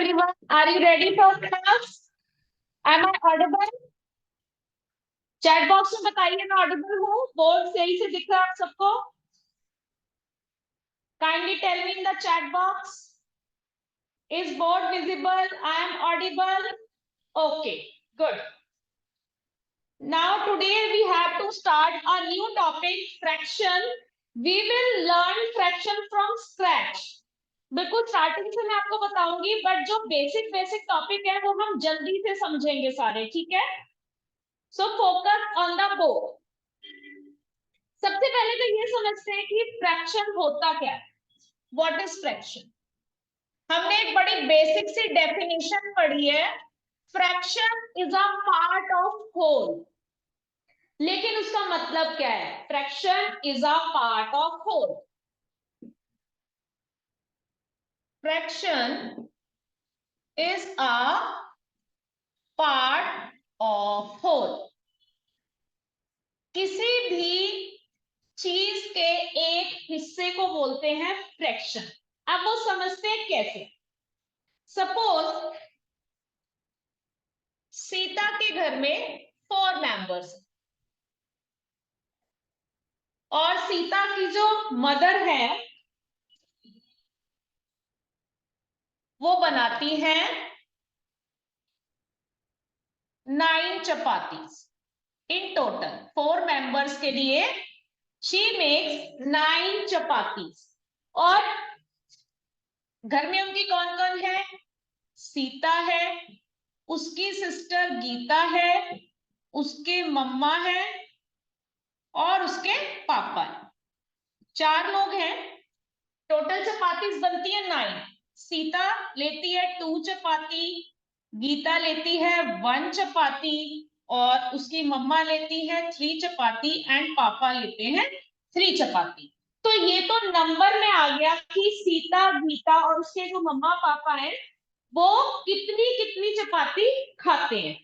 everyone. Are you ready for class? Am I audible? Chat box में बताइए मैं Audible हूँ. बोर्ड सही से दिख रहा है आप सबको? Kindly tell me in the chat box. Is board visible? I am audible. Okay, good. Now today we have to start a new topic, fraction. We will learn fraction from scratch. बिल्कुल starting से मैं आपको बताऊंगी, but जो basic topic है वो हम जल्दी से समझेंगे सारे. ठीक है? So focus on the board. सबसे पहले तो ये समझते हैं कि फ्रैक्शन होता क्या है. What is fraction? हमने एक बड़ी बेसिक सी डेफिनेशन पढ़ी है. Fraction is a part of whole. लेकिन उसका मतलब क्या है? Fraction is a part of whole. Fraction is a part of whole. किसी भी चीज के एक हिस्से को बोलते हैं फ्रैक्शन. अब वो समझते हैं कैसे. सपोज सीता के घर में 4 मेंबर्स और सीता की जो मदर है वो बनाती हैं 9 चपातीस. इन टोटल 4 मेंबर्स के लिए शी मेक्स 9 चपातीस. और घर में उनकी कौन कौन है? सीता है, उसकी सिस्टर गीता है, उसके मम्मा है और उसके पापा है. 4 लोग हैं. टोटल चपातीस बनती है 9. सीता लेती है 2 चपाती, गीता लेती है 1 चपाती और उसकी मम्मा लेती है 3 चपाती एंड पापा लेते हैं 3 चपाती. तो ये तो नंबर में आ गया कि सीता, गीता और उसके जो मम्मा पापा हैं वो कितनी कितनी चपाती खाते हैं.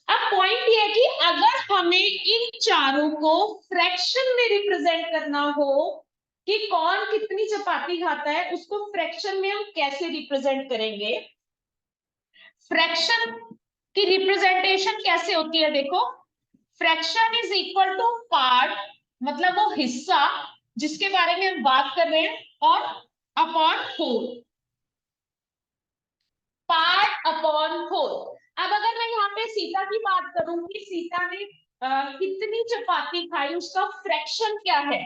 अब पॉइंट ये है कि अगर हमें इन चारों को फ्रैक्शन में रिप्रेजेंट करना हो कि कौन कितनी चपाती खाता है, उसको फ्रैक्शन में हम कैसे रिप्रेजेंट करेंगे. फ्रैक्शन की रिप्रेजेंटेशन कैसे होती है? देखो, fraction is equal to part, मतलब वो हिस्सा जिसके बारे में हम बात कर रहे हैं, और upon whole. Part upon whole. अब अगर मैं यहाँ पे सीता की बात करूंगी, सीता ने कितनी चपाती खाई, उसका फ्रैक्शन क्या है,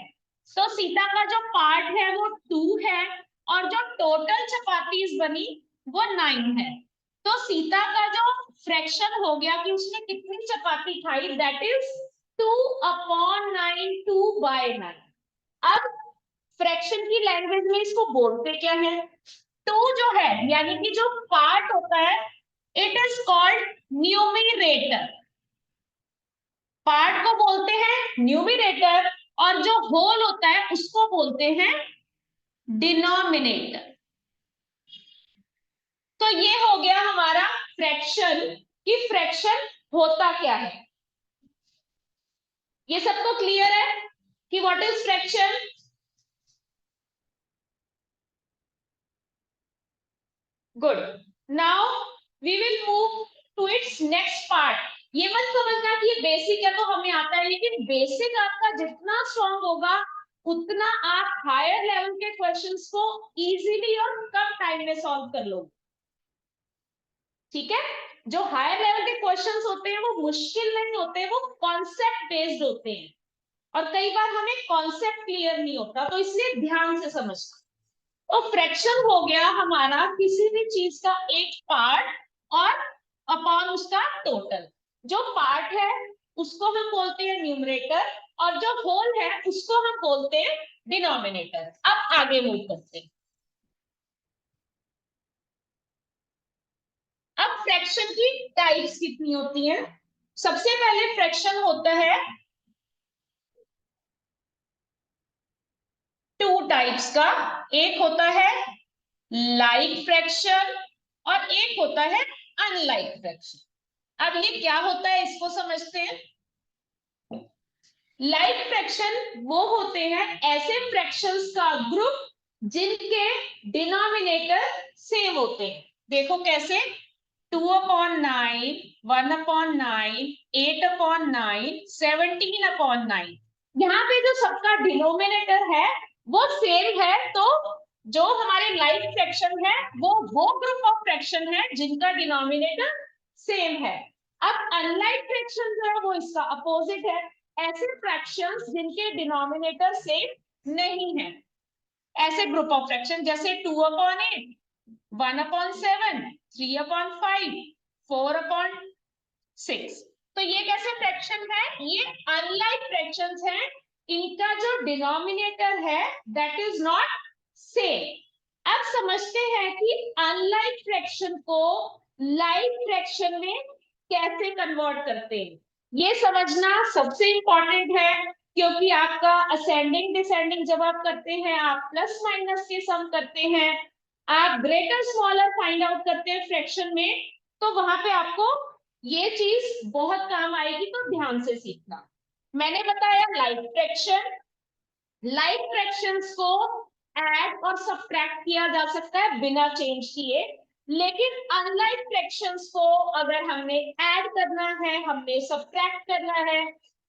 तो सीता का जो पार्ट है वो 2 है और जो टोटल चपातीस बनी वो 9 है. तो सीता का जो फ्रैक्शन हो गया कि उसने कितनी चपाती खाई, दैट इज 2 अपॉन 9, 2/9. अब फ्रैक्शन की लैंग्वेज में इसको बोलते क्या है? 2 जो है यानी कि जो पार्ट होता है, it is called numerator. Part को बोलते हैं न्यूमरेटर और जो होल होता है उसको बोलते हैं डिनोमिनेटर. तो ये हो गया हमारा फ्रैक्शन. कि फ्रैक्शन होता क्या है. ये सबको क्लियर है कि what is fraction? Good. Now we will move to its next part. ये मत समझना कि ये बेसिक है तो हमें आता है, लेकिन बेसिक आपका जितना स्ट्रांग होगा उतना आप हायर लेवल के क्वेश्चंस को इजीली और कम टाइम में सॉल्व कर लोगे. ठीक है? जो हायर लेवल के क्वेश्चंस होते हैं वो मुश्किल नहीं होते, वो कॉन्सेप्ट बेस्ड होते हैं और कई बार हमें कॉन्सेप्ट क्लियर नहीं होता, तो इसलिए ध्यान से समझना. तो फ्रैक्शन हो गया हमारा किसी भी चीज का एक पार्ट और अपॉन उसका टोटल. जो पार्ट है उसको हम बोलते हैं न्यूमरेटर और जो होल है उसको हम बोलते हैं डिनोमिनेटर. अब आगे मूव करते हैं. अब फ्रैक्शन की टाइप्स कितनी होती हैं? सबसे पहले फ्रैक्शन होता है 2 टाइप्स का. एक होता है लाइक फ्रैक्शन और एक होता है अनलाइक फ्रैक्शन. अब ये क्या होता है इसको समझते हैं. लाइक फ्रैक्शन वो होते हैं ऐसे फ्रैक्शंस का ग्रुप जिनके डिनोमिनेटर सेम होते हैं. देखो कैसे, 2/9, 1/9, 8/9, 17/9। यहाँ पे जो सबका डिनोमिनेटर है वो सेम है, तो जो हमारे लाइक फ्रैक्शन है वो ग्रुप ऑफ फ्रैक्शन है जिनका डिनोमिनेटर सेम है। अब अनलाइक फ्रैक्शन जो है वो इसका अपोजिट है, ऐसे फ्रैक्शंस जिनके डिनोमिनेटर सेम नहीं है, ऐसे ग्रुप ऑफ फ्रैक्शन जैसे 2/8, 1/7, 3/5, 4/6। तो ये कैसे फ्रैक्शन है, ये अनलाइक फ्रैक्शंस हैं, इनका जो डिनोमिनेटर है दैट इज नॉट सेम। अब समझते हैं कि अनलाइक फ्रैक्शन को लाइक फ्रैक्शन में कैसे कन्वर्ट करते हैं। ये समझना सबसे इंपॉर्टेंट है, क्योंकि आपका असेंडिंग डिसेंडिंग जब आप करते हैं, आप प्लस माइनस के सम करते हैं, आप ग्रेटर स्मॉलर फाइंड आउट करते हैं फ्रैक्शन में, तो वहां पे आपको ये चीज बहुत काम आएगी, तो ध्यान से सीखना। मैंने बताया लाइक फ्रैक्शंस को ऐड और सब्ट्रैक्ट किया जा सकता है बिना चेंज किए, लेकिन अनलाइक फ्रैक्शंस को अगर हमने ऐड करना है, हमने सब्ट्रैक्ट करना है,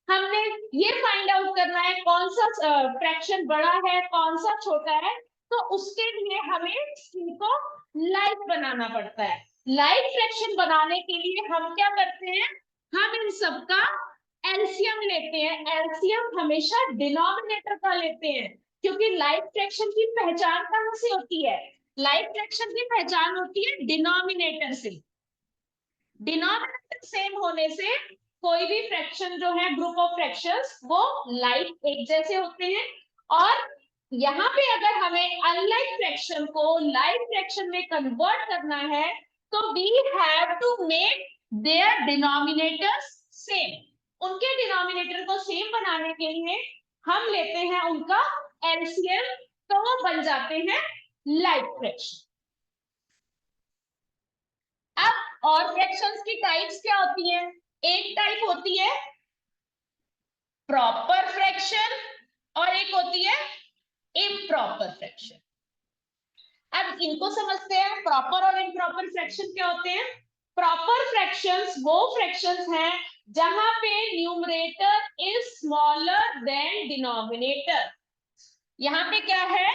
हमने ये फाइंड आउट करना है कौन सा फ्रैक्शन बड़ा है कौन सा छोटा है, तो उसके लिए हमें इनको लाइक बनाना पड़ता है। लाइक फ्रैक्शन बनाने के लिए हम क्या करते हैं, हम इन सबका एलसीएम लेते हैं। एलसीएम हमेशा डिनोमिनेटर का लेते हैं, क्योंकि लाइक फ्रैक्शन की पहचान कहां से होती है, लाइक फ्रैक्शन की पहचान होती है डिनोमिनेटर से। डिनोमिनेटर सेम होने से कोई भी फ्रैक्शन जो है ग्रुप ऑफ फ्रैक्शंस वो लाइक एक जैसे होते हैं। और यहाँ पे अगर हमें अनलाइक फ्रैक्शन को लाइक फ्रैक्शन में कन्वर्ट करना है, तो we have to make their denominators same. उनके डिनोमिनेटर को सेम बनाने के लिए हम लेते हैं उनका एलसीएम, तो वो बन जाते हैं लाइक फ्रैक्शन। अब और फ्रैक्शंस की टाइप्स क्या होती हैं, एक टाइप होती है प्रॉपर फ्रैक्शन और एक होती है इम्प्रॉपर फ्रैक्शन। अब इनको समझते हैं, प्रॉपर और इम्प्रॉपर फ्रैक्शन क्या होते हैं। प्रॉपर फ्रैक्शंस वो फ्रैक्शंस हैं जहां पे numerator is smaller than denominator. यहां पे क्या है,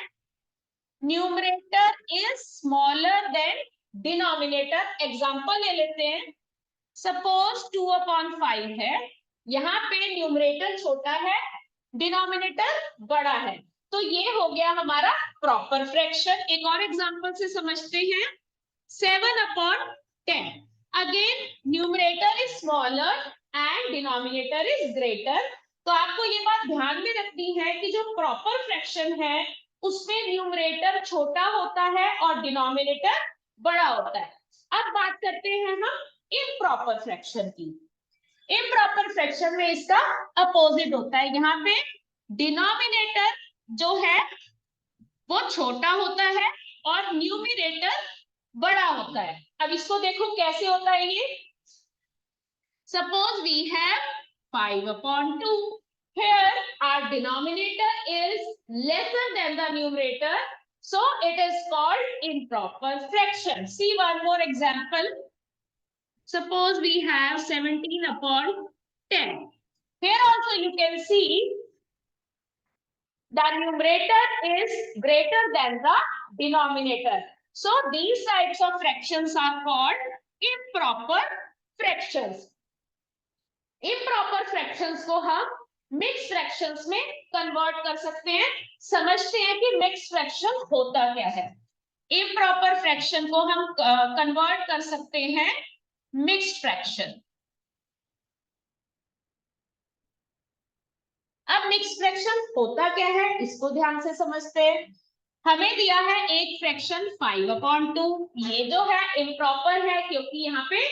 numerator is smaller than denominator. Example ले लेते हैं, सपोज 2/5 है, यहाँ पे न्यूमरेटर छोटा है, डिनोमिनेटर बड़ा है, तो ये हो गया हमारा प्रॉपर फ्रैक्शन। एक और एग्जांपल से समझते हैं, 7/10, again numerator is smaller and denominator is greater. तो आपको ये बात ध्यान में रखनी है कि जो प्रॉपर फ्रैक्शन है उसमें न्यूमरेटर छोटा होता है और डिनोमिनेटर बड़ा होता है। अब बात करते हैं हम इम्प्रॉपर फ्रैक्शन की। इम्प्रॉपर फ्रैक्शन में इसका अपोजिट होता है, यहाँ पे डिनोमिनेटर जो है वो छोटा होता है और न्यूमरेटर बड़ा होता है। अब इसको देखो कैसे होता है ये, suppose we have 5/2, here our denominator is lesser than the numerator, so it is called improper fraction. See one more example. Suppose we have 17/10. Here also you can see the numerator is greater than the denominator. So these types of fractions are called improper fractions. Improper fractions को हम mix fractions में convert कर सकते हैं। समझते हैं कि mix fraction होता क्या है। इम्प्रॉपर फ्रैक्शन को हम कन्वर्ट कर सकते हैं मिक्स्ड फ्रैक्शन। अब मिक्स फ्रैक्शन होता क्या है इसको ध्यान से समझते हैं। हमें दिया है एक फ्रैक्शन 5/2, ये जो है इम्प्रॉपर है क्योंकि यहाँ पे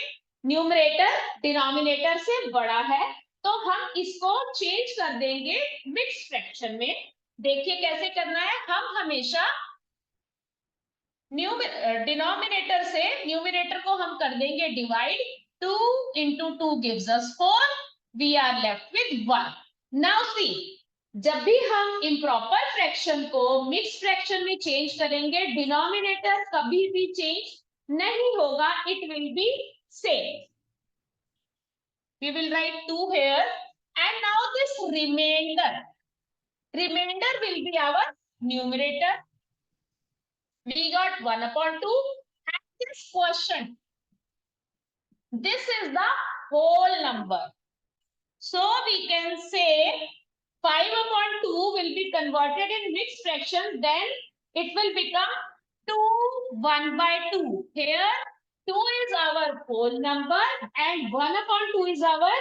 न्यूमरेटर डिनोमिनेटर से बड़ा है, तो हम इसको चेंज कर देंगे मिक्स फ्रैक्शन में। देखिए कैसे करना है, हम हमेशा डिनोमिनेटर से न्यूमरेटर को हम कर देंगे divide, 2 into 2 gives us 4, we are left with 1. Now see, जब भी हम इम्प्रॉपर फ्रैक्शन को मिक्स फ्रैक्शन में चेंज करेंगे, डिनोमिनेटर कभी भी चेंज नहीं होगा, it will be same. We will write 2 here, and now this remainder will be our numerator. We got 1/2, and this quotient, this is the whole number. So we can say 5/2 will be converted in mixed fraction, then it will become 2 1/2. Here 2 is our whole number and 1/2 is our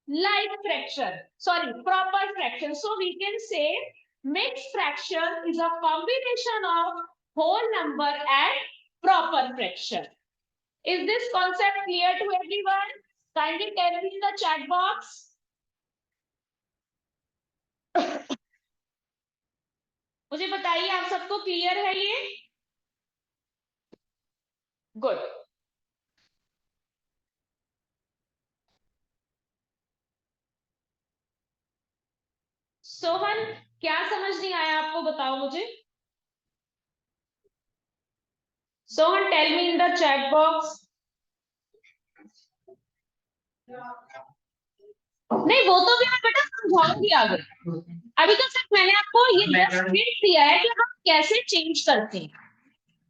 like fraction. Sorry, proper fraction. So we can say mixed fraction is a combination of whole number and proper fraction. Is this concept clear to everyone? Kindly tell me in the chat box. मुझे बताइए, आप सबको clear है ये? Good. Sohan, क्या समझ नहीं आया आपको, बताओ मुझे. Sohan, tell me in the chat box. नहीं, वो तो भी मैं बेटा समझाऊंगी आगे. अभी तो सिर्फ मैंने आपको ये हिंट दिया है कि हम कैसे चेंज करते हैं.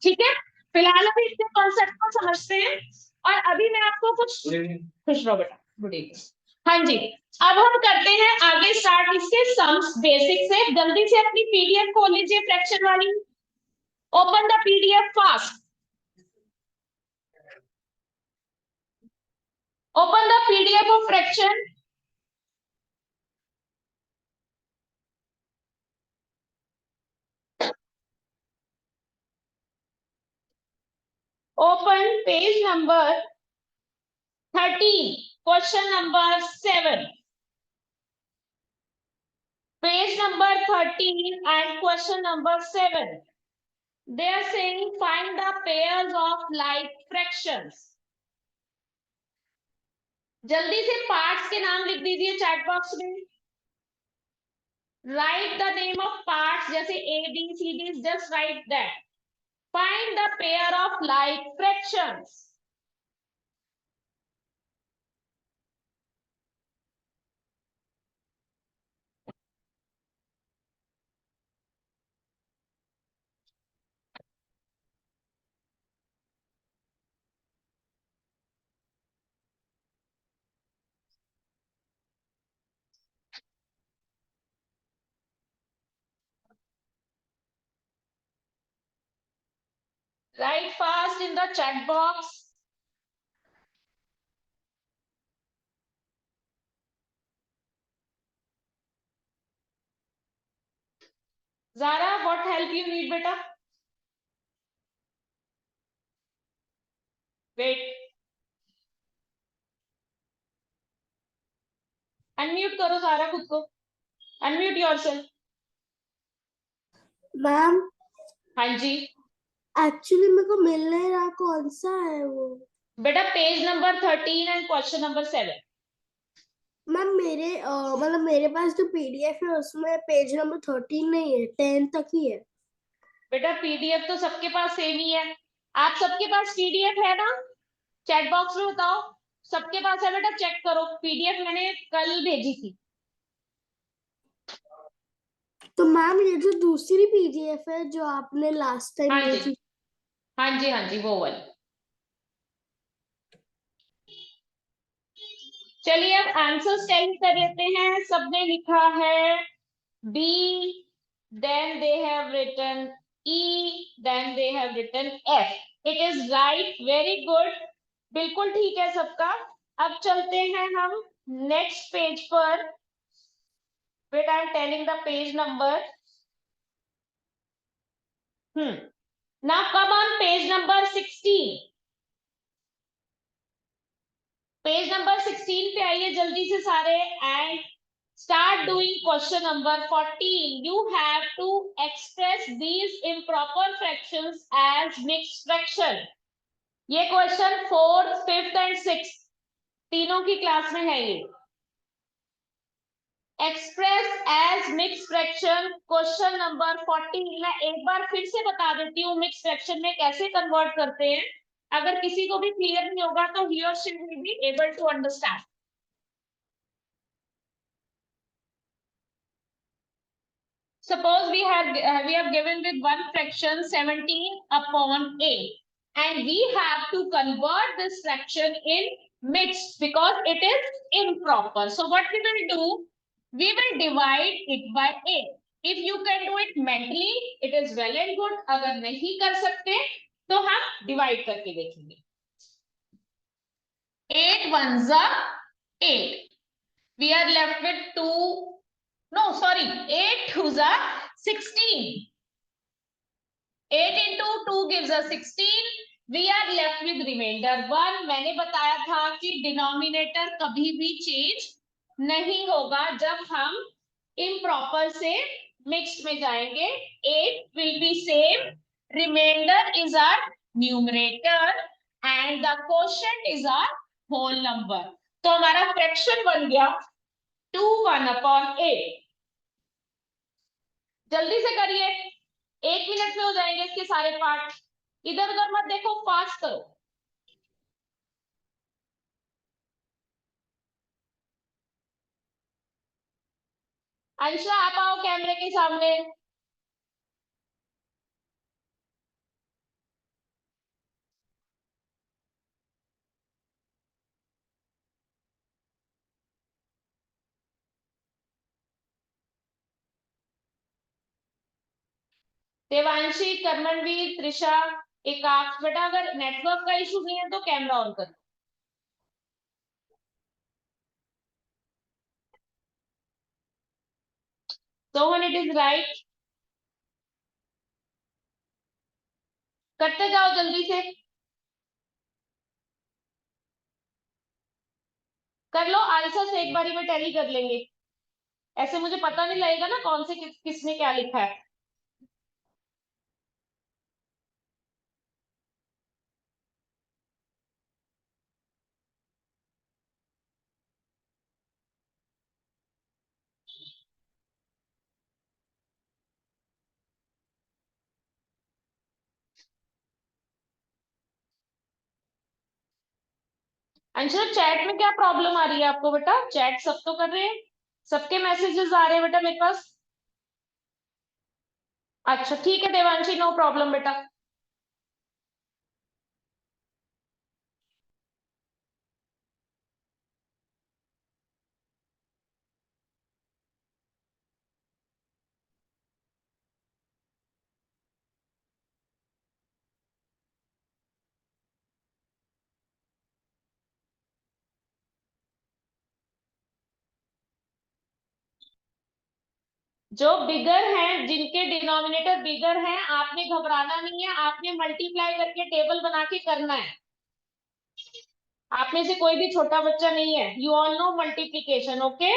ठीक है, फिलहाल अभी इतने कॉन्सेप्ट को समझते हैं और अभी मैं आपको कुछ खुश रहो बेटा. Good evening. हाँ जी, अब हम करते हैं आगे स्टार्ट इसके सम्स बेसिक से. जल्दी से अपनी पीडीएफ खोल लीजिए फ्रैक्शन वाली. Open the PDF fast. Open the PDF of fraction. Open page number 13, question number 7. Page number 13 and question number 7. They are saying find the pairs of like fractions. जल्दी से parts के नाम लिख दीजिए chat box में. Write the name of parts जैसे A, B, C, D. Just write that. Find the pair of like fractions. Write fast in the chat box. Zara, what help you need, beta? Wait. Unmute करो सारा खुद को. Unmute yourself. Ma'am हाँ जी actually मेरे को मिल नहीं रहा कौन सा है वो. बेटा, page number 13 and question number 7. Ma'am मेरे मतलब मेरे पास जो पीडीएफ है उसमें पेज नंबर 13 नहीं है, 10 तक ही है. बेटा पीडीएफ तो सबके पास सेम ही है. आप सबके पास पीडीएफ है ना? चैट बॉक्स में बताओ. सबके पास है बेटा, चेक करो. पीडीएफ मैंने कल भेजी थी. तो मैम ये जो दूसरी पीडीएफ है जो आपने लास्ट टाइम हाँ भेजी. जी हाँ जी हाँ जी, वो वाली. चलिए अब आंसर चेक कर लेते हैं. सबने लिखा है B, then they have written E, then they have written F. It is right, very good. बिल्कुल ठीक है सबका. अब चलते हैं हम नेक्स्ट पेज पर. Wait, I am telling the page number. Now come on page number 16. Page number 16 पे आइए जल्दी से सारे and start doing question number 14. You have to express these improper fractions as mixed fraction. ये question 4th, 5th and 6th तीनों की class में है. ये express as mix fraction question number 14. मैं एक बार फिर से बता देती हूँ मिक्स फ्रैक्शन में कैसे कन्वर्ट करते हैं. अगर किसी को भी क्लियर नहीं होगा तो ही और she will be able to understand. Suppose we have given with one fraction 17 upon 8, and we have to convert this fraction in mixed because it is improper. So what we will do, we will divide it by 8. If you can do it mentally, it is well and good. अगर नहीं कर सकते तो हम divide करके देखेंगे. 8 ones are 8. We are left with 2. No, sorry, 8 twos are 16. 8 into 2 gives us 16. We are left with remainder 1. मैंने बताया था कि डिनोमिनेटर कभी भी चेंज नहीं होगा जब हम इम्प्रॉपर से मिक्स्ड में जाएंगे. 8 will be same. Remainder is our numerator and the quotient is our whole number. तो हमारा फ्रैक्शन बन गया 2 1 upon 8. जल्दी से करिए, 1 मिनट में हो जाएंगे इसके सारे पार्ट. इधर उधर मत देखो, फास्ट करो. अंशा आप आओ कैमरे के सामने. देवांशी, कर्मणवीर, त्रिशा, एकाक्ष, बेटा अगर नेटवर्क का इशू नहीं है तो कैमरा ऑन करो. Sohan, it is right. करते जाओ जल्दी से. कर लो आंसर से, एक बारी में टैली कर लेंगे. ऐसे मुझे पता नहीं लगेगा ना कौन से किसने क्या लिखा है. अंशु, चैट में क्या प्रॉब्लम आ रही है आपको बेटा? चैट सब तो कर रहे हैं, सबके मैसेजेस आ रहे हैं बेटा मेरे पास. अच्छा ठीक है देवांशी, नो प्रॉब्लम बेटा. जो बिगर हैं, जिनके डिनोमिनेटर बिगर हैं, आपने घबराना नहीं है. आपने मल्टीप्लाई करके टेबल बना के करना है. आप में से कोई भी छोटा बच्चा नहीं है. You all know multiplication. Okay.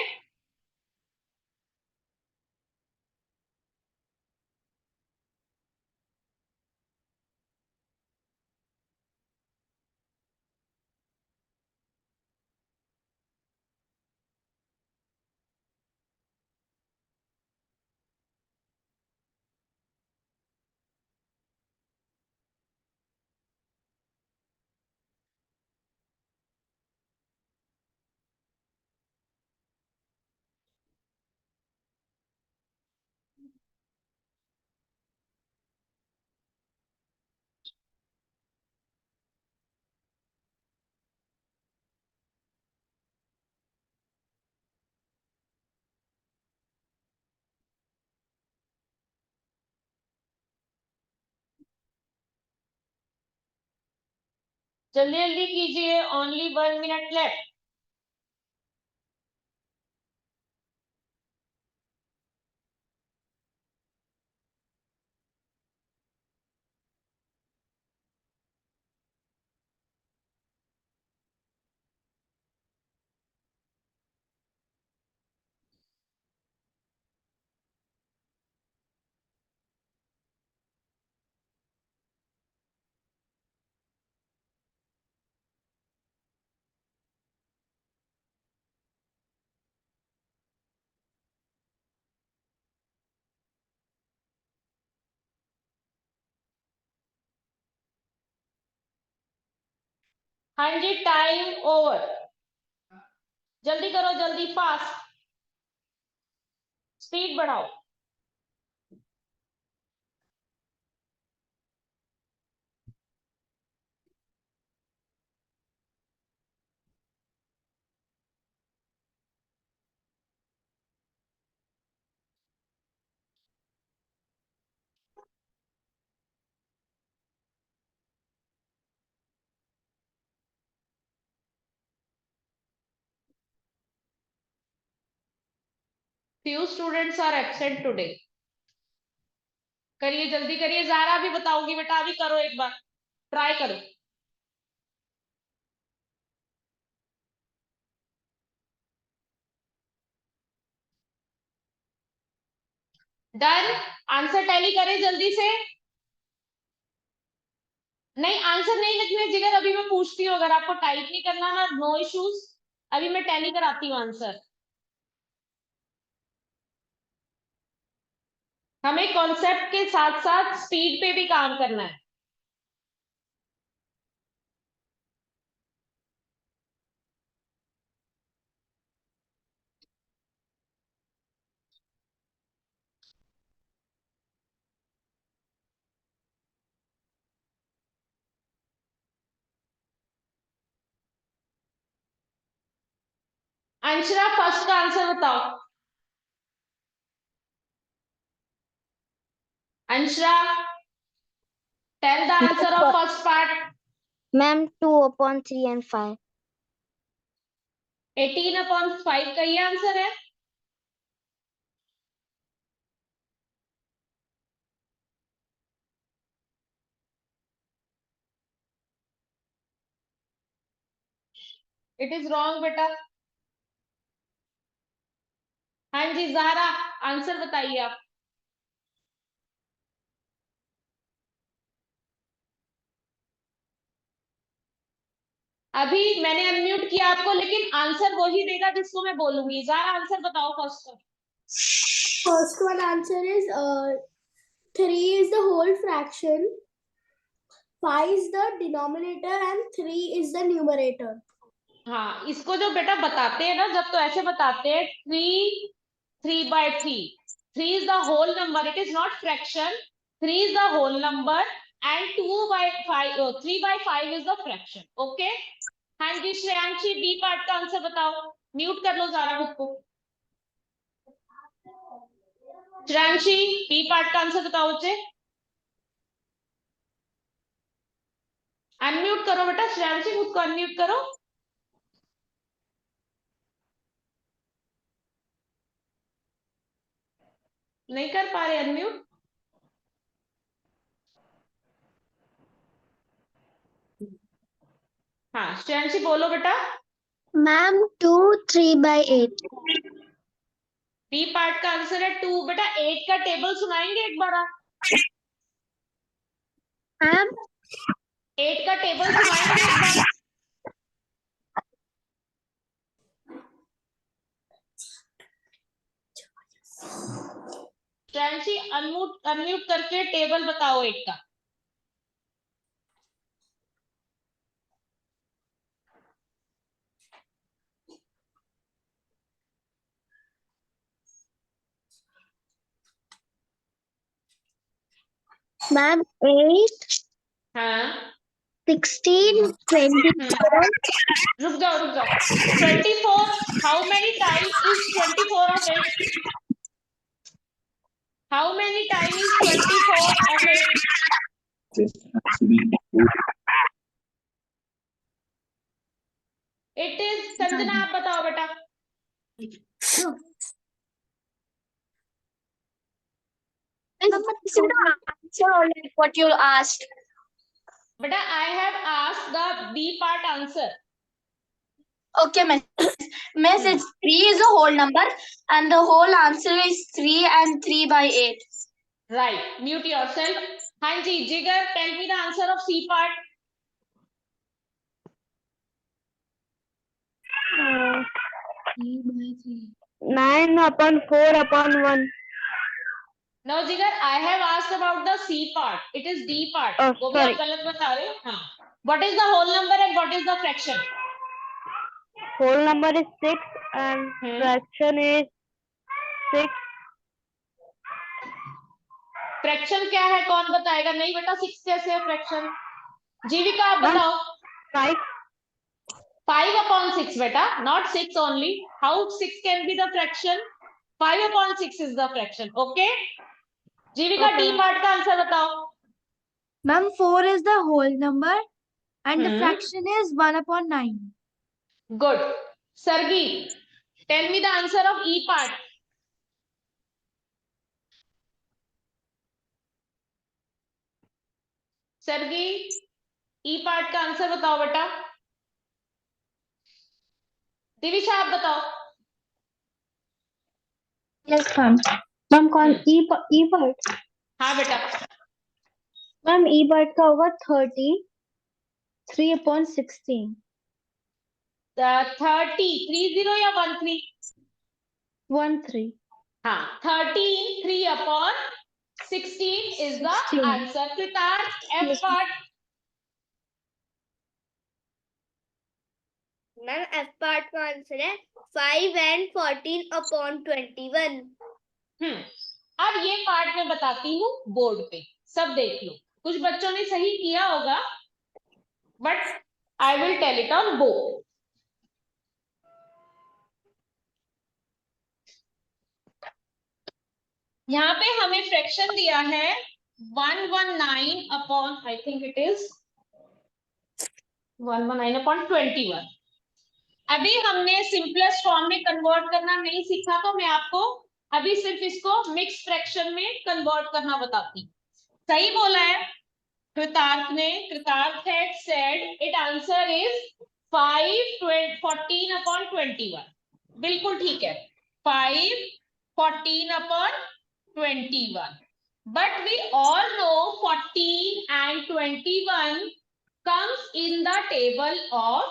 जल्दी जल्दी कीजिए, ओनली 1 मिनट लेफ्ट. हाँ जी, टाइम ओवर। जल्दी करो, जल्दी, फास्ट, स्पीड बढ़ाओ। Few students are absent today. करिए, जल्दी करिए। ज़ारा भी बताऊंगी बेटा, अभी करो, एक बार ट्राई करो। डन। आंसर टैली करें जल्दी से। नहीं, आंसर नहीं लिखने जिगर, अभी मैं पूछती हूँ, अगर आपको टाइप नहीं करना ना, नो इश्यूज, अभी मैं टैली कराती हूँ आंसर। हमें कॉन्सेप्ट के साथ साथ स्पीड पे भी काम करना है। अंशरा, फर्स्ट का आंसर बताओ। Anshara, tell the answer of first part. Ma'am 2 upon 3 and 5. 18/5 का ये आंसर है। इट इज रॉन्ग बेटा। हाँ जी ज़ाहरा, आंसर बताइए आप। अभी मैंने अनम्यूट किया आपको, लेकिन आंसर वही देगा जिसको मैं बोलूंगी। ज़ाहरा, आंसर बताओ फर्स्ट का। First one answer is 3 is the whole fraction, 5 is the denominator and 3 is the numerator. हाँ, इसको जो बेटा बताते हैं ना, जब तो ऐसे बताते हैं, 3/3। 3 is the whole number, it is not fraction. 3 is the whole number and 2/5, 3/5 is the fraction. Okay? हाँ जी श्रेयांशी, बी पार्ट का आंसर बताओ। म्यूट कर लो ज़ारा खुद को। श्रेयांशी, बी पार्ट का आंसर बताओ बच्चे। अनम्यूट करो बेटा, श्रेयांशी खुद को अनम्यूट करो। नहीं कर पा रहे अनम्यूट। हाँ श्रेयांशी बोलो बेटा। मैम 2 3/8. बी पार्ट का आंसर है 2। बेटा 8 का टेबल सुनाएंगे एक बार आप। मैम 8 का टेबल सुनाएंगे एक बार। श्रेयांशी अनम्यूट करके टेबल बताओ 8 का। मैम 8 हाँ 16 24. रुक जाओ रुक जाओ। 24, how many time is 24 of 8? How many time is 24 of 8? It is, Sanjana आप बताओ बेटा। Answer only what you asked. बेटा I have asked the B part answer. Okay, miss, it's 3 is a whole number and the whole answer is 3 and 3/8. Right, mute yourself. हाँ जी Jigar, tell me the answer of C part. 9/4/1. No Jigar, I have asked about the C part, it is D part. Oh, वो भी sorry. आप गलत बता रहे हो। हाँ What is the whole number and what is the fraction? Whole number is 6 and fraction is 6. Fraction क्या है, कौन बताएगा? नहीं बेटा, 6 कैसे है फ्रैक्शन? जीविका आप Ma'am, बताओ। 5. 5/6 बेटा, not 6 only. How 6 can be the fraction? 5/6 is the fraction. Okay? Jeevika, Okay, D ma'am. Part का आंसर बताओ। Ma'am, 4 is the whole number and the Hmm. fraction is 1/9. Good. Sargi, tell me the answer of E part. Sargi, E part का answer बताओ बेटा। दिविशा आप बताओ। Yes, ma'am. Ma'am, कौन E part? हाँ बेटा। Ma'am, E part का होगा 33/16. 30 या 13? 13. हाँ, 13 3/16 is the 16. answer. कृतार्थ, F Yes, part. Ma'am F part का आंसर है 5 and 14/21. अब ये पार्ट मैं बताती हूँ बोर्ड पे, सब देख लो। कुछ बच्चों ने सही किया होगा, but I will tell it on board. यहाँ पे हमें फ्रैक्शन दिया है 119 आई थिंक इट इज 119/21। अभी हमने सिंपलेस्ट फॉर्म में कन्वर्ट करना नहीं सीखा, तो मैं आपको अभी सिर्फ इसको मिक्स फ्रैक्शन में कन्वर्ट करना बताती हूँ। सही बोला है कृतार्थ ने। कृतार्थ had said it answer is 14/21। बिल्कुल ठीक है, 5/14/21. But we all know 14 and 21 comes in the table of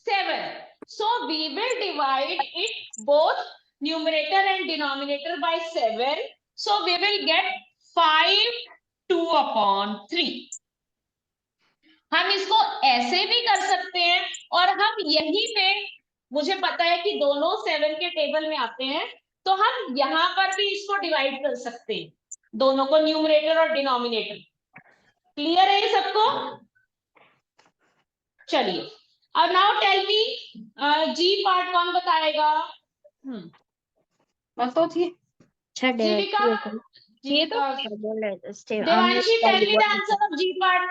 7. So we will divide it both numerator and denominator by 7. So we will get 5/2/3. हम इसको ऐसे भी कर सकते हैं, और हम यहीं पे, मुझे पता है कि दोनों 7 के टेबल में आते हैं, तो हम यहाँ पर भी इसको डिवाइड कर सकते हैं, दोनों को, न्यूमरेटर और डिनोमिनेटर। क्लियर है ये सबको? चलिए, अब now tell me G part कौन बताएगा? Jeevika, Devanshi, tell me the answer of G part.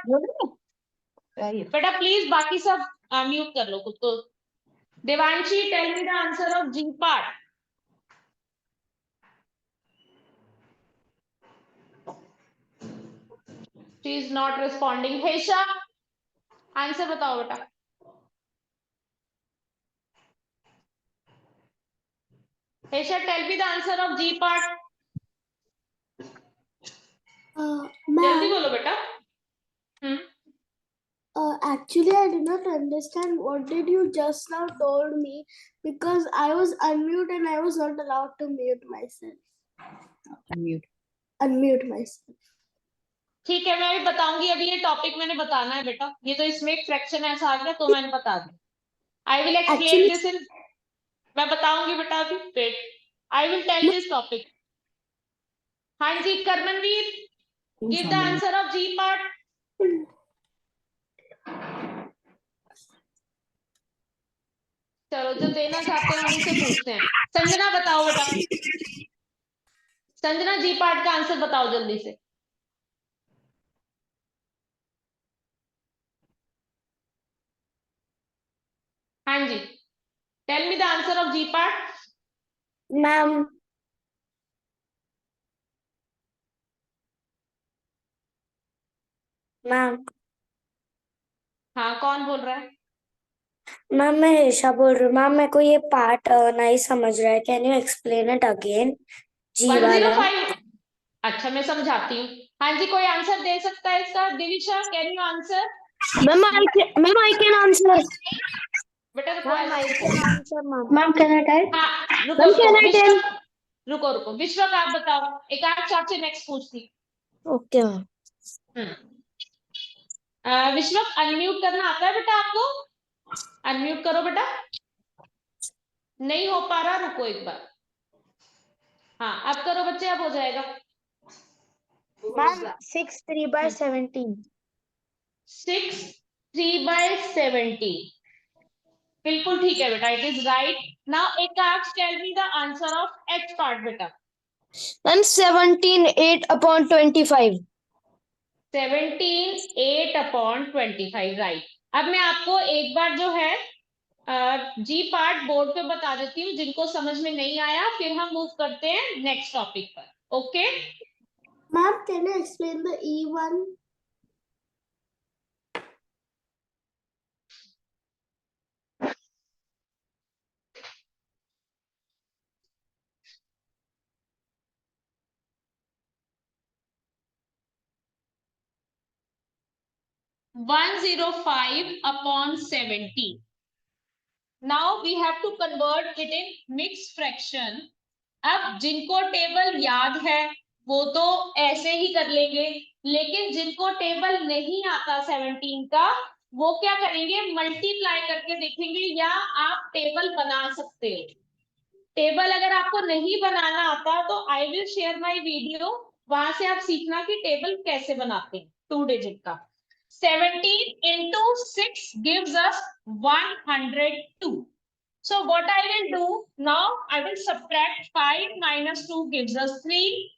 बेटा प्लीज बाकी सब म्यूट कर लो खुद को। Devanshi, tell me the answer of G part. She is not responding. Hesha, answer बताओ बेटा। Hesha, tell me the answer of G part. जल्दी Ma'am, बोलो बेटा। actually I did not understand what did you just now told me, because I was unmute and I was not allowed to mute myself. Unmute myself. ठीक है, मैं भी बताऊंगी। अभी ये टॉपिक मैंने बताना है बेटा, ये तो इसमें एक फ्रैक्शन ऐसा आ गया, तो मैंने बता दी। I will explain Actually- this in, मैं बताऊंगी बेटा अभी, wait, I will tell this topic. हाँ जी, Karmanveer, give the answer of G part. चलो, जो देना चाहते हैं उन्हीं से पूछते हैं। संजना बताओ बेटा। संजना, जी पार्ट का आंसर बताओ जल्दी से। हाँ जी, tell me the answer of G part. Ma'am, ma'am, हाँ, कौन बोल रहा है? मैम मैं ईशा बोल रही हूँ। मैम मेरे को ये पार्ट नहीं समझ रहा है, can you explain it again? G वाला। 105। अच्छा, मैं समझाती हूँ। हाँ जी, कोई आंसर दे सकता है इसका? Divisha, can you answer? Ma'am I can answer. बेटा रुको, मैम आई ऐसे can answer. Ma'am can I type? हाँ, रुको मैम कैन रुको, आई टेल? रुको रुको, विश्वक आप बताओ। एक आध चाप से नेक्स्ट पूछती। Okay ma'am. विश्वक अनम्यूट करना आता है बेटा आपको? अनम्यूट करो बेटा। नहीं हो पा रहा, रुको एक बार। हाँ अब करो बच्चे, अब हो जाएगा। Ma'am 6 3 by 17. 6 3 by 70, बिल्कुल ठीक है बेटा, it is right. Now Akash, tell me the answer of H part बेटा। Then 17 8 upon 25. 17 8/25, राइट। अब मैं आपको एक बार जो है जी पार्ट बोर्ड पे बता देती हूँ, जिनको समझ में नहीं आया फिर हम मूव करते हैं नेक्स्ट टॉपिक पर। Okay Ma'am, can you explain the E1? 105/70। Now we have to convert it in mix fraction. अब जिनको टेबल याद है वो तो ऐसे ही कर लेंगे, लेकिन जिनको टेबल नहीं आता 17 का, वो क्या करेंगे, मल्टीप्लाई करके देखेंगे, या आप टेबल बना सकते हो। टेबल अगर आपको नहीं बनाना आता तो I will share my video, वहां से आप सीखना कि टेबल कैसे बनाते हैं 2 डिजिट का। 17 into 6 gives us 102. So what I will do now, I will subtract 5 minus 2 gives us 3.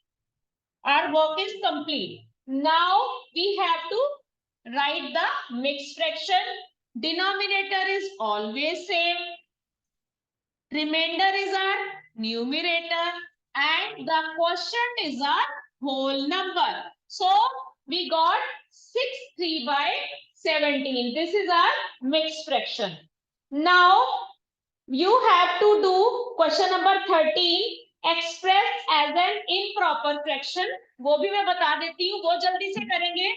Our work is complete. Now we have to write the mixed fraction. Denominator is always same. Remainder is our numerator, and the quotient is our whole number. So we got 6 3 by 17. This is our mixed fraction. Now you have to do question number 13, express as an improper fraction. वो भी मैं बता देती हूँ, वो जल्दी से करेंगे,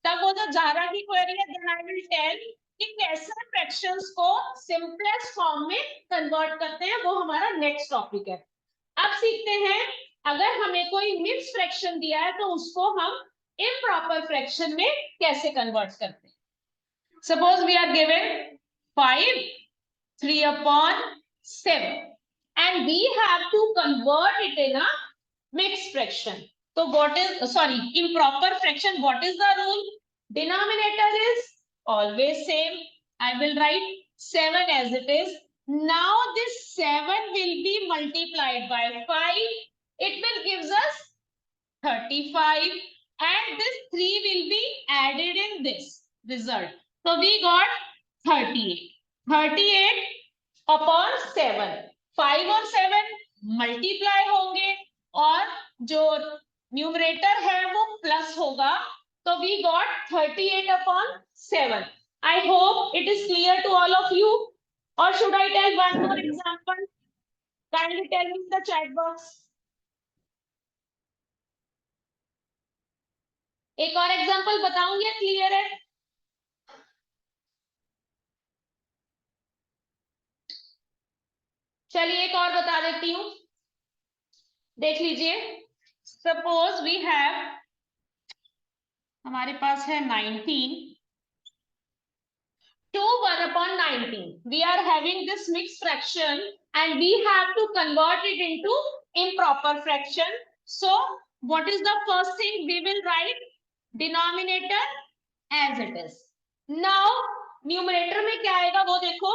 तब वो जो जारा की क्वेरी है, then I will tell कि कैसे फ्रैक्शंस को सिंपलेस्ट फॉर्म में कन्वर्ट करते हैं, वो हमारा नेक्स्ट टॉपिक है। अब सीखते हैं, अगर हमें कोई मिक्स फ्रैक्शन दिया है तो उसको हम इम्प्रॉपर फ्रैक्शन में कैसे कन्वर्ट करते हैं। Suppose we are given 5 3/7 and we have to convert it in a mixed fraction. So what is, sorry, improper fraction, what is the rule? Denominator is always same. I will write 7 as it is. Now this 7 will be multiplied by 5. It will gives us 35, and this 3 will be added in this result. So we got 38. 38/7, 5 और 7 multiply होंगे और जो numerator है वो plus होगा, तो we got 38/7. I hope it is clear to all of you, और should I tell one more example? Kindly tell me in the chat box. एक और एग्जांपल बताऊंगी, क्लियर है? चलिए एक और बता देती हूँ, देख लीजिए। सपोज वी हैव, हमारे पास है 19 to 1/19. We are having this mixed fraction and we have to convert it into improper fraction. So what is the first thing we will write? Denominator as it is. Now numerator में क्या आएगा वो देखो,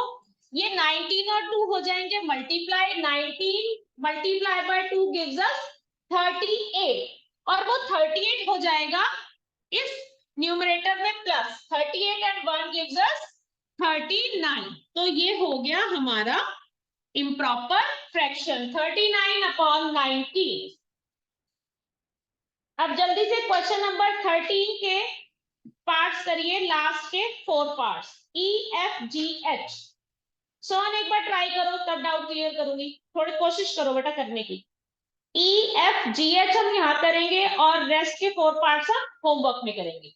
ये 19 और 2 हो जाएंगे multiply, 19 multiply by 2 gives us 38, और वो 38 हो जाएगा इस न्यूमरेटर में प्लस, 38 and 1 gives us 39. तो ये हो गया हमारा इम्प्रॉपर फ्रैक्शन 39/19. अब जल्दी से क्वेश्चन नंबर 13 के पार्ट्स करिए, लास्ट के 4 पार्ट्स EFGH। सोन एक बार ट्राई करो, तब डाउट क्लियर करूंगी, थोड़ी कोशिश करो बेटा करने की। EFGH हम यहाँ करेंगे और रेस्ट के 4 पार्ट्स हम होमवर्क में करेंगे।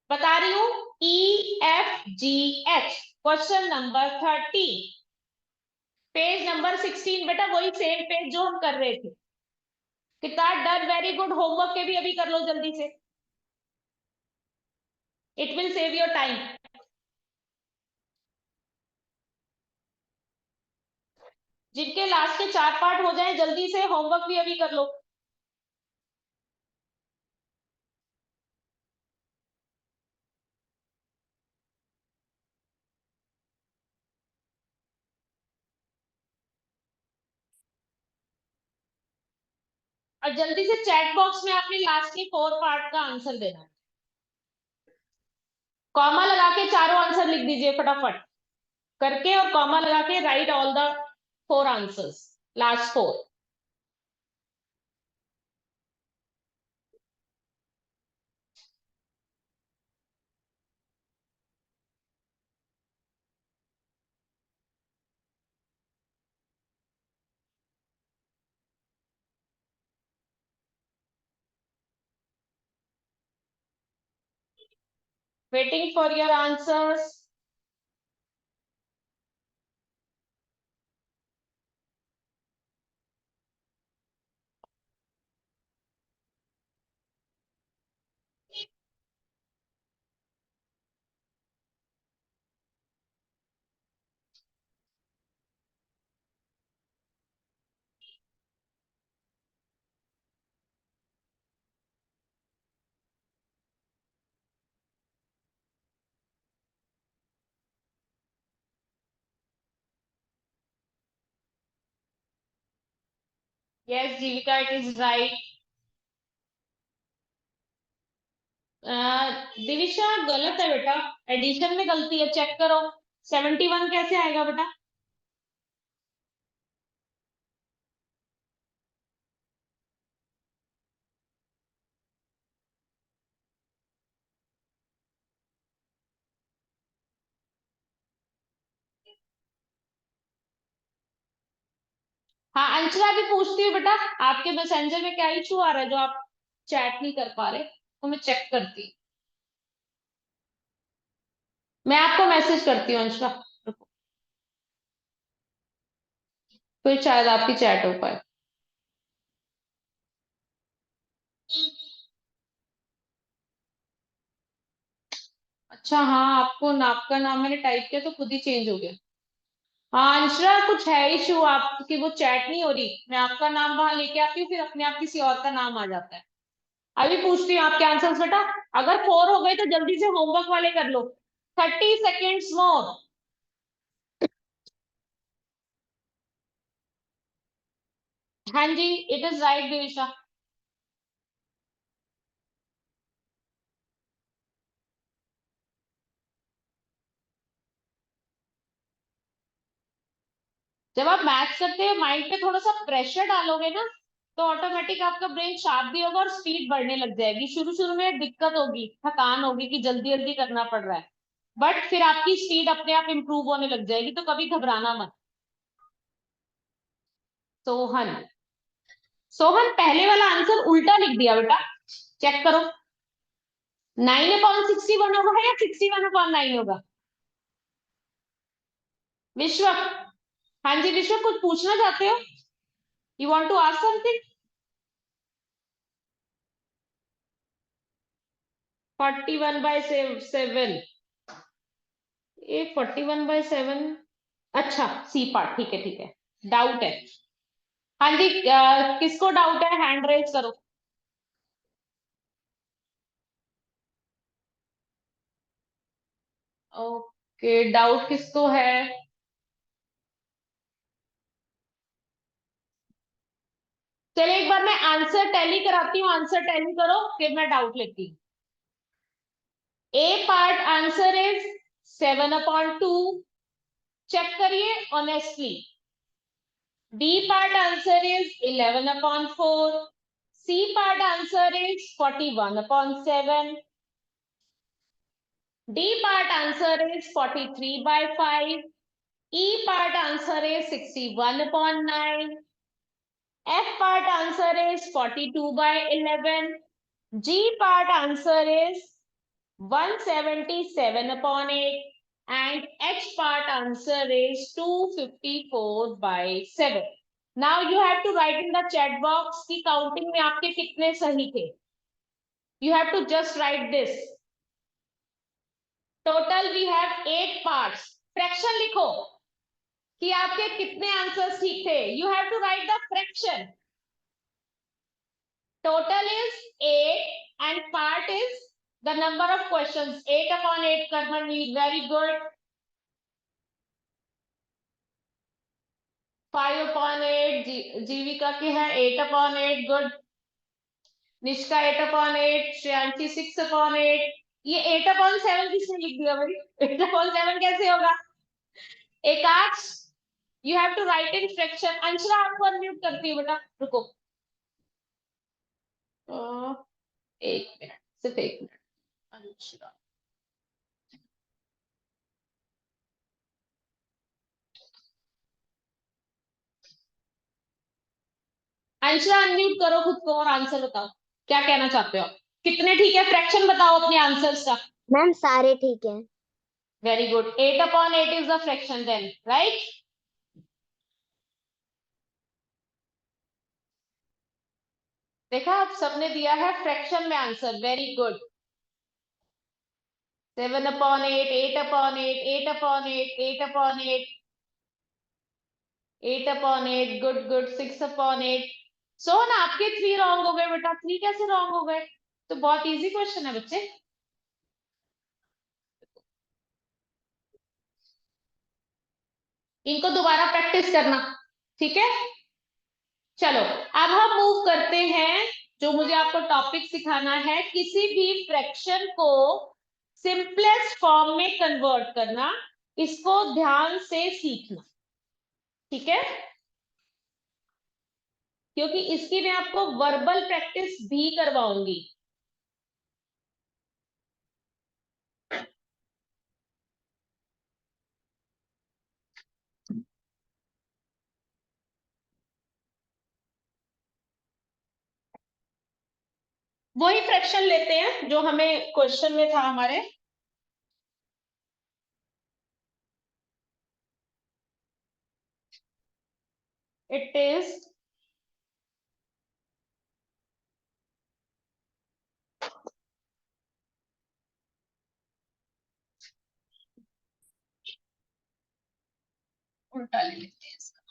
बता रही हूं EFGH, question number 13, page number 16 बेटा, वही सेम पेज जो हम कर रहे थे। कितना डन, वेरी गुड। होमवर्क के भी अभी कर लो जल्दी से, it will save your time. जिनके लास्ट के 4 पार्ट हो जाए जल्दी से होमवर्क भी अभी कर लो। और जल्दी से चैट बॉक्स में आपने लास्ट के 4 पार्ट का आंसर देना। कॉमा लगा के चारों आंसर लिख दीजिए फटाफट करके, और कॉमा लगा के right all the 4 answers, last 4। Waiting for your answers. Yes Jeevika, it is right. Divisha गलत है बेटा, एडिशन में गलती है, चेक करो। 71 कैसे आएगा बेटा? हाँ अंशला भी पूछती हूँ बेटा, आपके मैसेंजर में क्या इशू आ रहा है जो आप चैट नहीं कर पा रहे, तो मैं चेक करती हूँ। मैं आपको मैसेज करती हूँ अंशला, फिर शायद आपकी चैट हो पाए। अच्छा हाँ, आपको आपका नाम मैंने टाइप किया तो खुद ही चेंज हो गया। हाँ अंशला, कुछ है इशू आपकी, वो चैट नहीं हो रही। मैं आपका नाम वहां लेके आती हूँ, फिर अपने आप किसी और का नाम आ जाता है। अभी पूछती हूँ आपके आंसर्स बेटा। अगर 4 हो गए तो जल्दी से होमवर्क वाले कर लो। 30 सेकेंड्स मोर। हाँ जी, इट इज राइट दिविशा। जब आप मैथ्स करते हैं माइंड पे थोड़ा सा प्रेशर डालोगे ना, तो ऑटोमेटिक आपका ब्रेन शार्प भी होगा और स्पीड बढ़ने लग जाएगी। शुरू शुरू में दिक्कत होगी, थकान होगी कि जल्दी जल्दी करना पड़ रहा है, बट फिर आपकी स्पीड अपने आप इंप्रूव होने लग जाएगी, तो कभी घबराना मत। सोहन, सोहन पहले वाला आंसर उल्टा लिख दिया बेटा, चेक करो। 9/61 होगा या 61/9 होगा? विश्व, हाँ जी विश्व, कुछ पूछना चाहते हो? You want to ask something? 41/7, ये 41/7। अच्छा सी पार्ट, ठीक है ठीक है, डाउट है। हाँ जी, किसको डाउट है हैंड रेज करो। ओके, डाउट किसको है? चलिए एक बार मैं आंसर टैली कराती हूँ, आंसर टैली करो फिर मैं डाउट लेती हूँ। ए पार्ट आंसर इज 7/2, चेक करिए honestly. B part answer is 11/4. C part answer is 41/7. D part answer is 43/5. E part answer is 61/9. F part answer is 42/11. G part answer is 177/8. And H part answer is 254/7. Now you have to write in the chat box की counting में आपके कितने सही थे. You have to just write this. Total we have 8 parts. Fraction लिखो कि आपके कितने आंसर्स ठीक थे. You have to write the fraction. Total is 8 and part is the number of questions. 8 upon 8 Karmanveer, very good. 5 upon 8 जीविका की है. 8 upon 8 good. Nishka 8 upon 8. Shreyanshi 6 upon 8. ये 8 upon 7 किसने लिख दिया भाई? 8 upon 7 कैसे होगा? एकाक्ष, you have to write in fraction. Anshara आपको अनम्यूट करती हूँ बेटा, रुको. एक मिनट, सिर्फ एक मिनट. अंशरा, अंशरा अनम्यूट करो खुद को और आंसर बताओ. क्या कहना चाहते हो आप? कितने ठीक है? फ्रैक्शन बताओ अपने आंसर्स का. मैम सारे ठीक हैं। Very good. 8 upon 8 is the fraction then, right? देखा, आप सबने दिया है फ्रैक्शन में answer. Very good. 7 upon 8, 8 upon 8, 8 upon 8, 8 upon 8, 8 upon 8, good good. 6 upon 8. सोन, आपके 3 रॉन्ग हो गए बेटा. 3 कैसे रॉन्ग हो गए? तो बहुत इजी क्वेश्चन है बच्चे. इनको दोबारा प्रैक्टिस करना, ठीक है? चलो अब हम मूव करते हैं. जो मुझे आपको टॉपिक सिखाना है, किसी भी फ्रैक्शन को सिंपलेस्ट फॉर्म में कन्वर्ट करना. इसको ध्यान से सीखना, ठीक है? क्योंकि इसकी मैं आपको वर्बल प्रैक्टिस भी करवाऊंगी. वही फ्रैक्शन लेते हैं जो हमें क्वेश्चन में था हमारे. इट इज उल्टा ले लेते हैं इसका.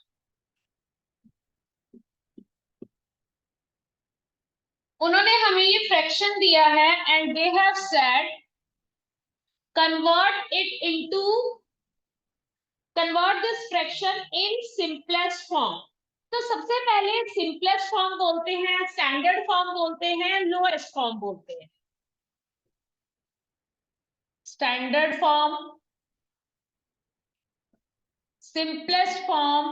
उन्होंने हमें ये फ्रैक्शन दिया है and they have said convert it into convert this fraction in simplest form. तो सबसे पहले सिंपलेस्ट फॉर्म बोलते हैं, स्टैंडर्ड फॉर्म बोलते हैं, लोएस्ट फॉर्म बोलते हैं. स्टैंडर्ड फॉर्म, सिंपलेस्ट फॉर्म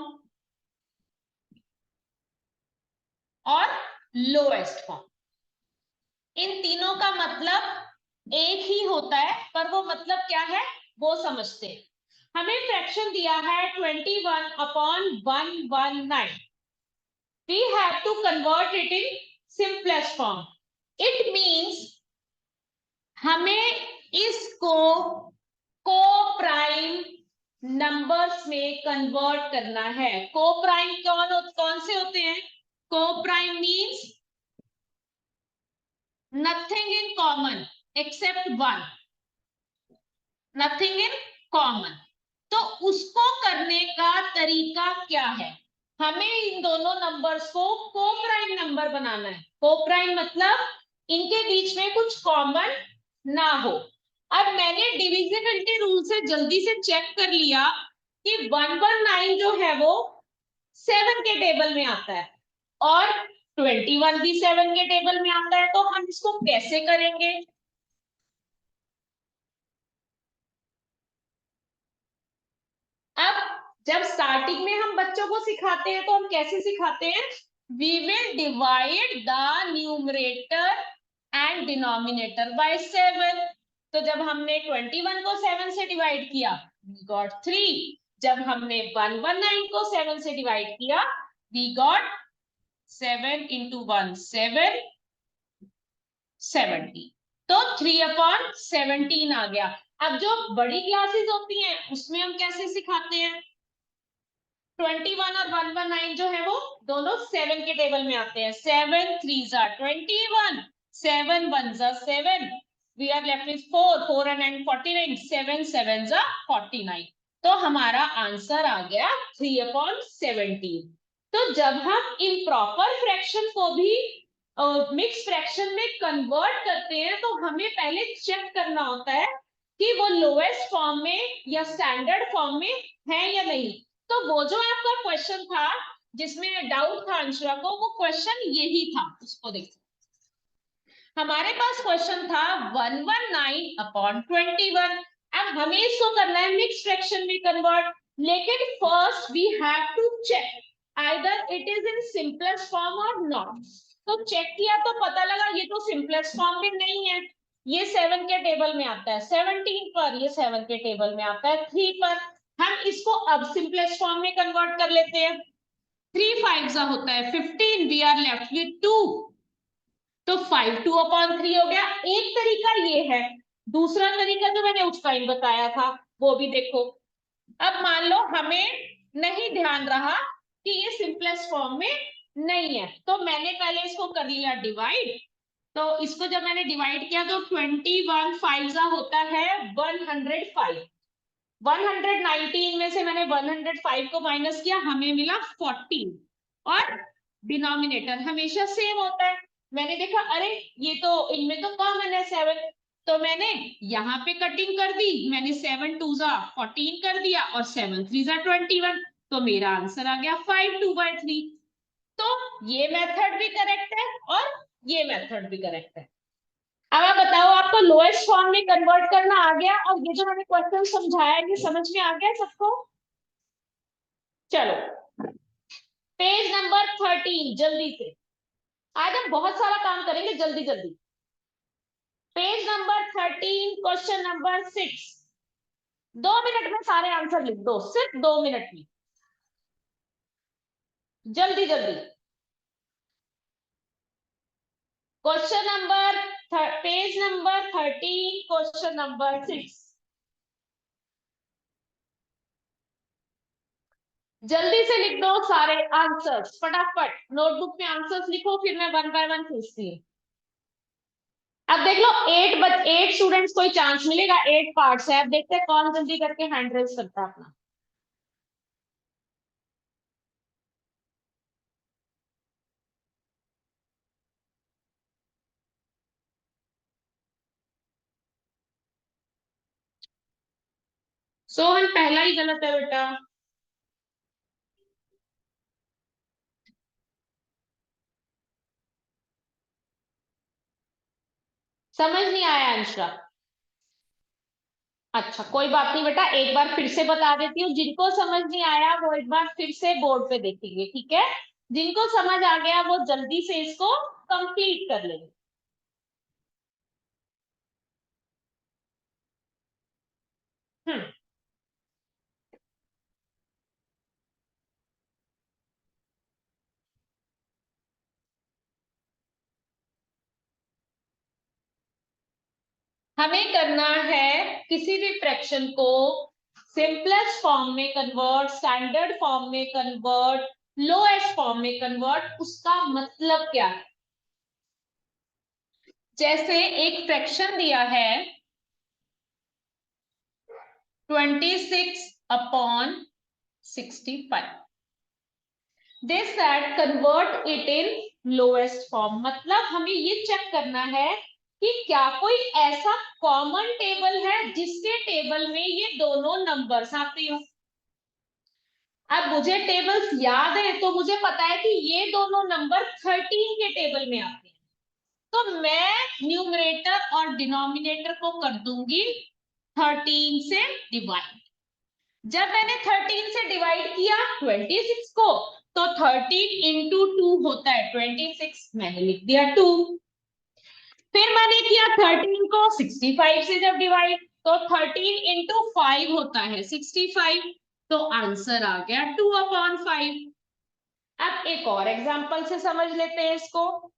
और लोएस्ट फॉर्म. इन तीनों का मतलब एक ही होता है, पर वो मतलब क्या है वो समझते हैं. हमें फ्रैक्शन दिया है 21 upon 119. We have to convert it in simplest form. It means हमें इसको को प्राइम नंबर्स में कन्वर्ट करना है. को प्राइम कौन से होते हैं? Coprime means nothing in common except 1. Nothing in common. तो उसको करने का तरीका क्या है? हमें इन दोनों नंबर्स को को प्राइम नंबर बनाना है. को प्राइम मतलब इनके बीच में कुछ कॉमन ना हो. अब मैंने डिविजिबिलिटी रूल से जल्दी से चेक कर लिया कि 119 जो है वो 7 के टेबल में आता है और 21 भी 7 के टेबल में आता है. तो हम इसको कैसे करेंगे? अब जब स्टार्टिंग में हम बच्चों को सिखाते हैं तो हम कैसे सिखाते हैं? We will divide the numerator and denominator by 7. तो जब हमने 21 को 7 से डिवाइड किया वी गॉट 3. जब हमने 119 को 7 से डिवाइड किया वी गॉट 7 into 1 7 70. तो 3/17 आ गया. अब जो बड़ी क्लासेस होती हैं उसमें हम कैसे सिखाते हैं? 21 और 119 जो है वो दोनों 7 के टेबल में आते हैं। 7 3s are 21, 7 1s are 7, we are left with 4, 4 and 49, 7 7s are 49। तो हमारा आंसर आ गया 3/17। तो जब हम इम्प्रॉपर फ्रैक्शन को भी मिक्स फ्रैक्शन में कन्वर्ट करते हैं तो हमें पहले चेक करना होता है कि वो लोएस्ट फॉर्म में या स्टैंडर्ड फॉर्म में है या नहीं। तो वो जो आपका क्वेश्चन था जिसमें डाउट था अंशुरा को, वो क्वेश्चन यही था, उसको देखो। हमारे पास क्वेश्चन था 119/21। अब हमें इसको करना है मिक्स फ्रैक्शन में कन्वर्ट, लेकिन first we have to check either it is in simplest form और नॉट। तो चेक किया तो पता लगा ये तो सिंपलेस्ट फॉर्म में नहीं है, ये 7 के टेबल में आता है, 17 पर ये 7 के टेबल में आता है, 3 पर। हम इसको अब सिंपलेस्ट फॉर्म में कन्वर्ट कर लेते हैं। 3 5 होता है 15, वी आर लेफ्ट विद 2, तो 5 2/3 हो गया। एक तरीका ये है, दूसरा तरीका जो मैंने उस टाइम बताया था वो भी देखो। अब मान लो हमें नहीं ध्यान रहा कि ये सिंपलेस्ट फॉर्म में नहीं है, तो मैंने पहले इसको कर लिया डिवाइड। तो इसको जब मैंने डिवाइड किया तो 21 5 होता है 105। 119 में से मैंने 105 को माइनस किया, हमें मिला 14, और डिनोमिनेटर हमेशा सेम होता है। मैंने देखा अरे ये तो इनमें तो कॉमन है 7, तो मैंने यहाँ पे कटिंग कर दी, मैंने 7 2s 14 कर दिया और 7 3s 21, तो मेरा आंसर आ गया 5 2/3। तो ये मेथड भी करेक्ट है और ये मेथड भी करेक्ट है। अब आप बताओ, आपको लोएस्ट फॉर्म में कन्वर्ट करना आ गया, और ये जो मैंने क्वेश्चन समझाया ये समझ में आ गया सबको? चलो पेज नंबर 13 जल्दी से, आज हम बहुत सारा काम करेंगे, जल्दी जल्दी। Page number 13 question number 6। 2 minute में सारे आंसर लिख दो, सिर्फ 2 मिनट में, जल्दी जल्दी। Question number page number 13 question number 6। जल्दी से लिख दो सारे आंसर्स, फटाफट नोटबुक में आंसर्स लिखो, फिर मैं 1 बाय 1 पूछती हूँ। अब देख लो 8 स्टूडेंट्स को ही चांस मिलेगा, 8 पार्ट्स है। अब देखते हैं कौन जल्दी करके हैंड रेज करता है अपना। सोहन पहला ही गलत है बेटा। समझ नहीं आया अंशरा? अच्छा कोई बात नहीं बेटा, एक बार फिर से बता देती हूँ, जिनको समझ नहीं आया वो एक बार फिर से बोर्ड पे देखेंगे, ठीक है? जिनको समझ आ गया वो जल्दी से इसको कंप्लीट कर लेंगे। हम्म हमें करना है किसी भी फ्रैक्शन को सिंपलेस्ट फॉर्म में कन्वर्ट, स्टैंडर्ड फॉर्म में कन्वर्ट, लोएस्ट फॉर्म में कन्वर्ट। उसका मतलब क्या है? जैसे एक फ्रैक्शन दिया है 26/65, they said convert it in lowest form. मतलब हमें ये चेक करना है कि क्या कोई ऐसा कॉमन टेबल है जिसके टेबल में ये दोनों नंबर्स आते हो। अब मुझे टेबल्स याद है तो मुझे पता है कि ये दोनों नंबर 13 के टेबल में आते हैं, तो मैं न्यूमरेटर और डिनोमिनेटर को कर दूंगी 13 से डिवाइड। जब मैंने 13 से डिवाइड किया 26 को, तो 13 इंटू 2 होता है 26, मैंने लिख दिया 2। फिर मैंने किया 13 को 65 से जब डिवाइड, तो 13 इंटू 5 होता है 65, तो आंसर आ गया 2/5। अब एक और एग्जांपल से समझ लेते हैं इसको।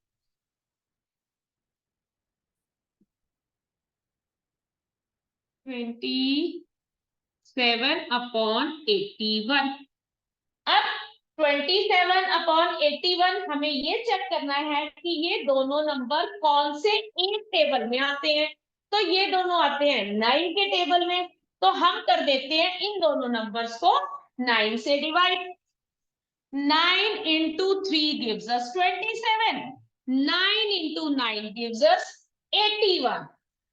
27/81। अब 27/81 हमें ये चेक करना है कि ये दोनों नंबर कौन से एक टेबल में आते हैं। तो ये दोनों आते हैं 9 के टेबल में, तो हम कर देते हैं इन दोनों नंबर्स को 9 से divide. 9 into 3 gives us 27. 9 into 9 gives us 81.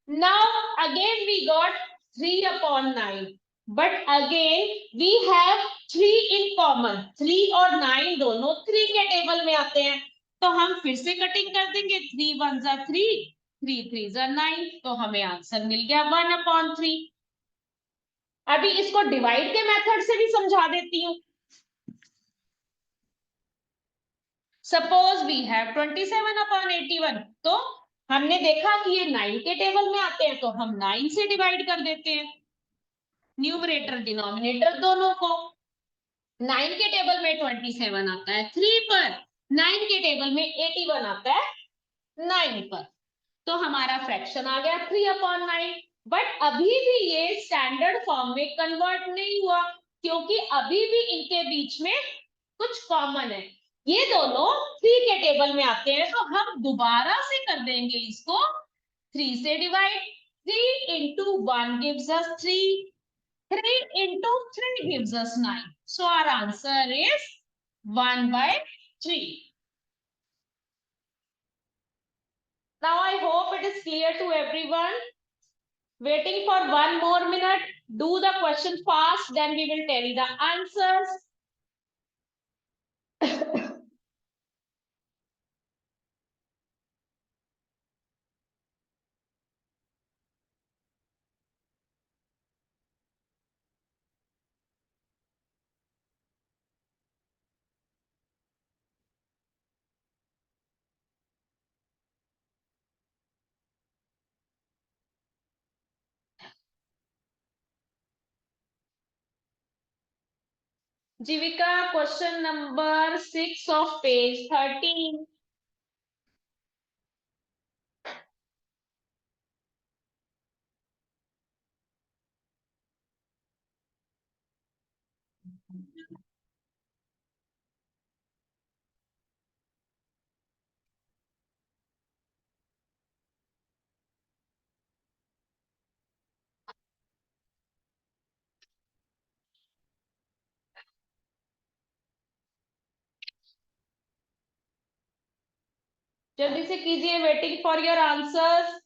Now again we got 3 upon 9. But again we have 3 in common. 3 और 9 दोनों 3 के टेबल में आते हैं, तो हम फिर से कटिंग कर देंगे। 3 1 जा 3, 3 3 जा 9, तो हमें आंसर मिल गया 1/3। अभी इसको डिवाइड के मेथड से भी समझा देती हूँ। सपोज वी हैव 27/81, तो हमने देखा कि ये 9 के टेबल में आते हैं, तो हम 9 से डिवाइड कर देते हैं न्यूमरेटर डिनोमिनेटर दोनों को। 9 के टेबल में 27 आता है 3 पर, 9 के टेबल में 81 आता है 9 पर, तो हमारा फ्रैक्शन आ गया 3/9। बट अभी भी ये स्टैंडर्ड फॉर्म में कन्वर्ट नहीं हुआ, क्योंकि अभी भी इनके बीच में कुछ कॉमन है। ये दोनों 3 के टेबल में आते हैं, तो हम दोबारा से कर देंगे इसको 3 से divide. 3 into 1 gives us 3. 3 into 3 gives us 9. So our answer is 1/3. Now I hope it is clear to everyone. Waiting for one more minute. Do the question fast, then we will tell you the answers. Jivika, question number 6 of page 13. जल्दी से कीजिए, waiting for your answers.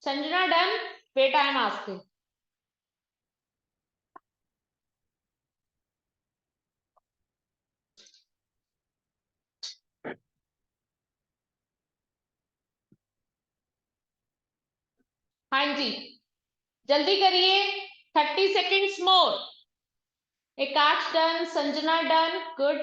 Sanjana done? बेटा I am asking. हाँ जी, जल्दी करिए, 30 seconds मोर। Ekash done, Sanjana done, good.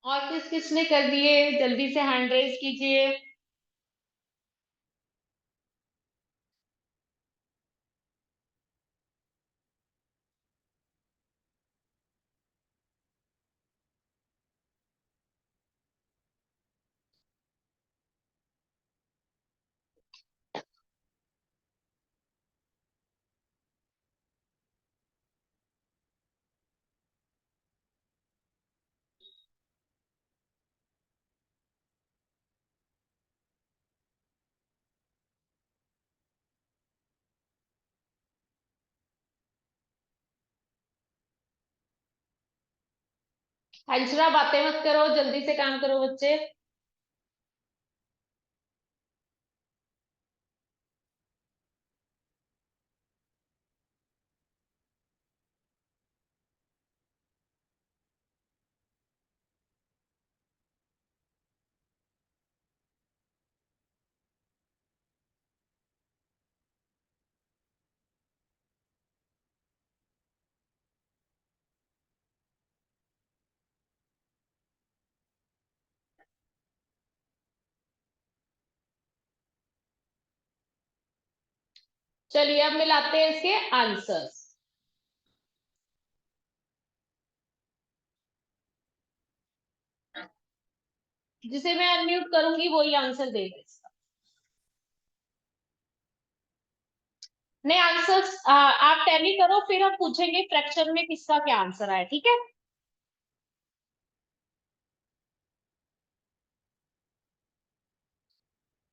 और किस किसने कर दिए, जल्दी से हैंड रेज कीजिए। अंशना बातें मत करो, जल्दी से काम करो बच्चे। चलिए अब मिलाते हैं इसके आंसर्स। जिसे मैं अनम्यूट करूंगी वही आंसर देगा इसका। नहीं आंसर्स आप टैली करो, फिर हम पूछेंगे फ्रैक्शन में किसका क्या आंसर आया, ठीक है।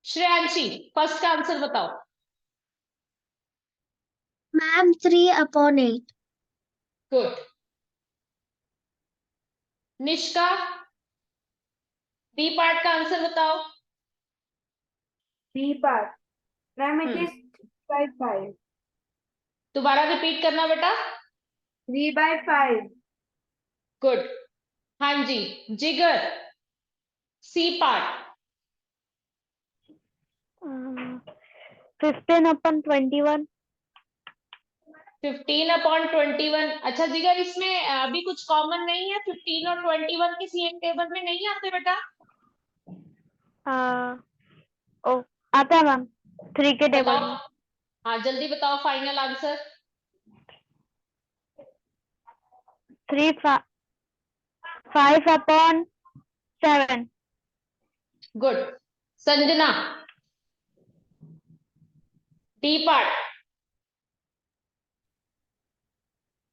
श्रेयांशी फर्स्ट आंसर बताओ। Ma'am, 3/8. Good. Nishka B part का आंसर बताओ। B part. Ma'am, it hmm, is 3/5. दोबारा रिपीट करना बेटा। 3/5. गुड। हाँ जी जिगर सी पार्ट। 15/21. 15/21। अच्छा जिगर इसमें अभी कुछ कॉमन नहीं है, 15 और 21 किसी एक टेबल में नहीं आते बेटा। ओ आता है मैम 3 के टेबल बताओ, में। हाँ जल्दी बताओ final answer. 5/7. Good. Sanjana D part.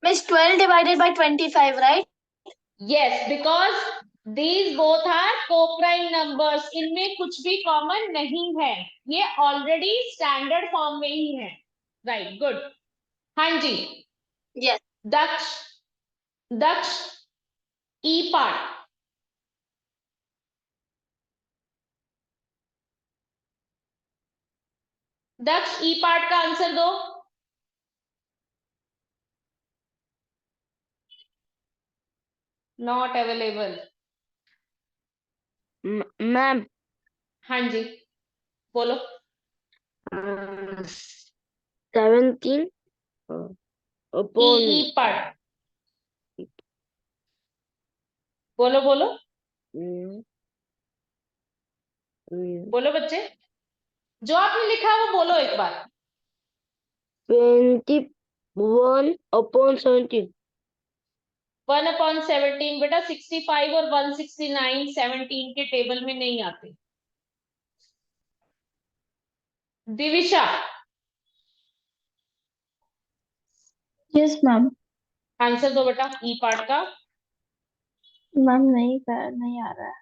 Miss, 12 divided by 25, right? Yes because these both are coprime numbers, इनमें कुछ भी कॉमन नहीं है, ये ऑलरेडी स्टैंडर्ड फॉर्म में ही है। Right good. हाँ जी Yes. दक्ष दक्ष ई पार्ट। दक्ष ई पार्ट का आंसर दो। Not available. मैम हाँ जी बोलो। 17 ई upon ई पार्ट बोलो बोलो बोलो बच्चे, जो आपने लिखा है वो बोलो एक बार। 21/17. 1/17 बेटा 65 और 169 17 के टेबल में नहीं आते। Divisha Yes, ma'am. आंसर दो बेटा ई पार्ट का। मैम नहीं आ रहा है।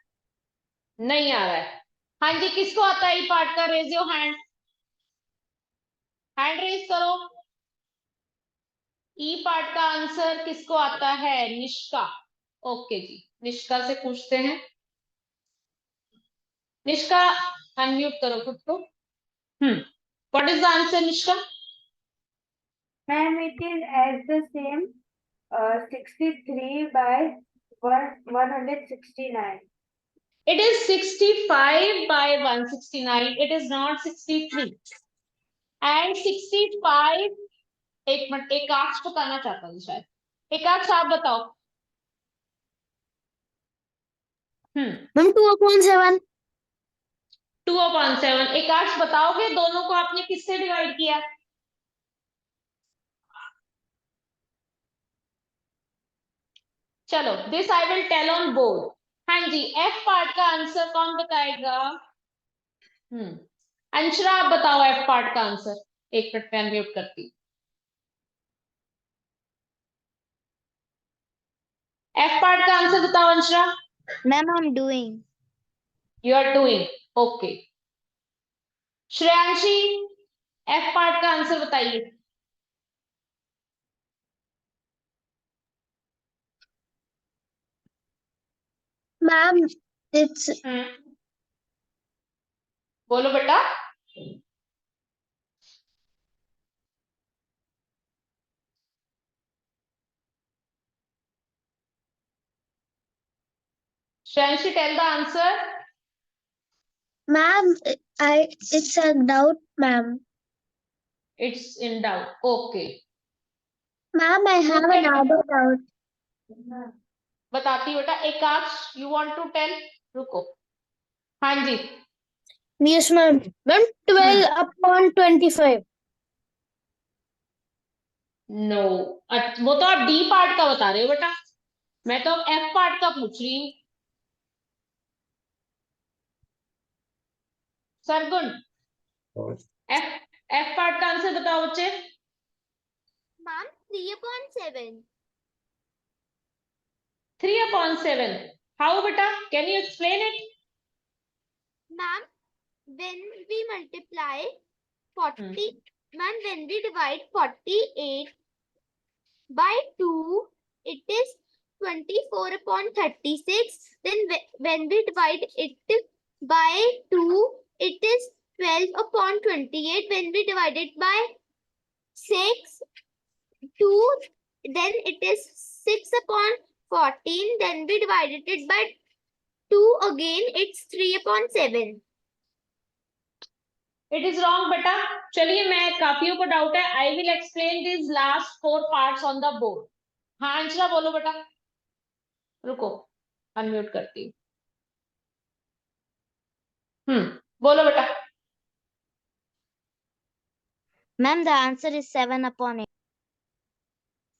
नहीं आ रहा है। हाँ जी किसको आता है ई पार्ट का, raise your hand, hand raise करो। ई पार्ट का आंसर किसको आता है, निष्का। ओके जी निष्का से पूछते हैं। निष्का अनम्यूट करो खुद को। What is the answer Nishka. Ma'am it is as the same 63/169. It is 65 by 169. It is not 63. And 65 एक मिनट एकाक्ष बताना चाहता हूँ शायद। एकाक्ष आप बताओ। Ma'am, 2/7. 2/7। एकाक्ष बताओगे दोनों को आपने किससे डिवाइड किया। चलो this I will tell on board. हाँ जी एफ पार्ट का आंसर कौन बताएगा। अंशरा आप बताओ एफ पार्ट का आंसर। एक मिनट में अनम्यूट करती हूँ। एफ पार्ट का आंसर बताओ Anshara. Ma'am I am doing. You are doing okay. Shreyanshi F part का आंसर बताइए। Ma'am, it's बोलो बेटा। Shreyanshi tell the answer. ma'am, it's a doubt, ma'am. It's in doubt okay. Ma'am, I have Okay. another doubt. बताती हूँ बेटा। एकाक्ष you want to tell, रुको। हाँ जी Yes, ma'am. Ma'am, 12/25. No, वो तो आप डी पार्ट का बता रहे हो बेटा, मैं तो एफ पार्ट का पूछ रही हूँ। सरगुण, एफ एफ पार्ट का आंसर बताओ बच्चे। Ma'am, 3/7. 3/7, हाउ बेटा, can you explain it? Ma'am, when we multiply 40, ma'am, when we divide 48 by 2, it is 24/36. Then when we divide it by 2, it is 12/28. When we divide it by 6, 2, then it is 6/14. Then we divided it by 2 again, it's 3/7. It is wrong बेटा। चलिए, मैं काफियों को doubt है, I will explain this last 4 parts on the board. हाँ अंशला बोलो बेटा, रुको unmute करती हूँ। बोलो बेटा। Ma'am, the answer is 7/8.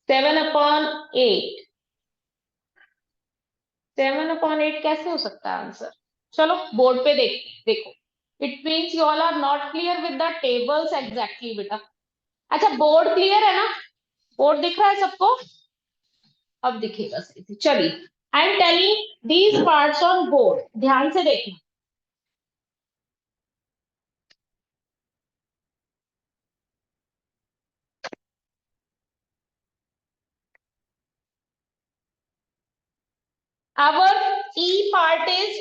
7/8, 7/8 कैसे हो सकता है आंसर? चलो बोर्ड पे देखो। It means you all are not clear with the tables exactly बेटा। अच्छा बोर्ड क्लियर है ना? बोर्ड दिख रहा है सबको? अब दिखेगा सही से। चलिए, I am telling these parts on board, ध्यान से देखना। Our E part is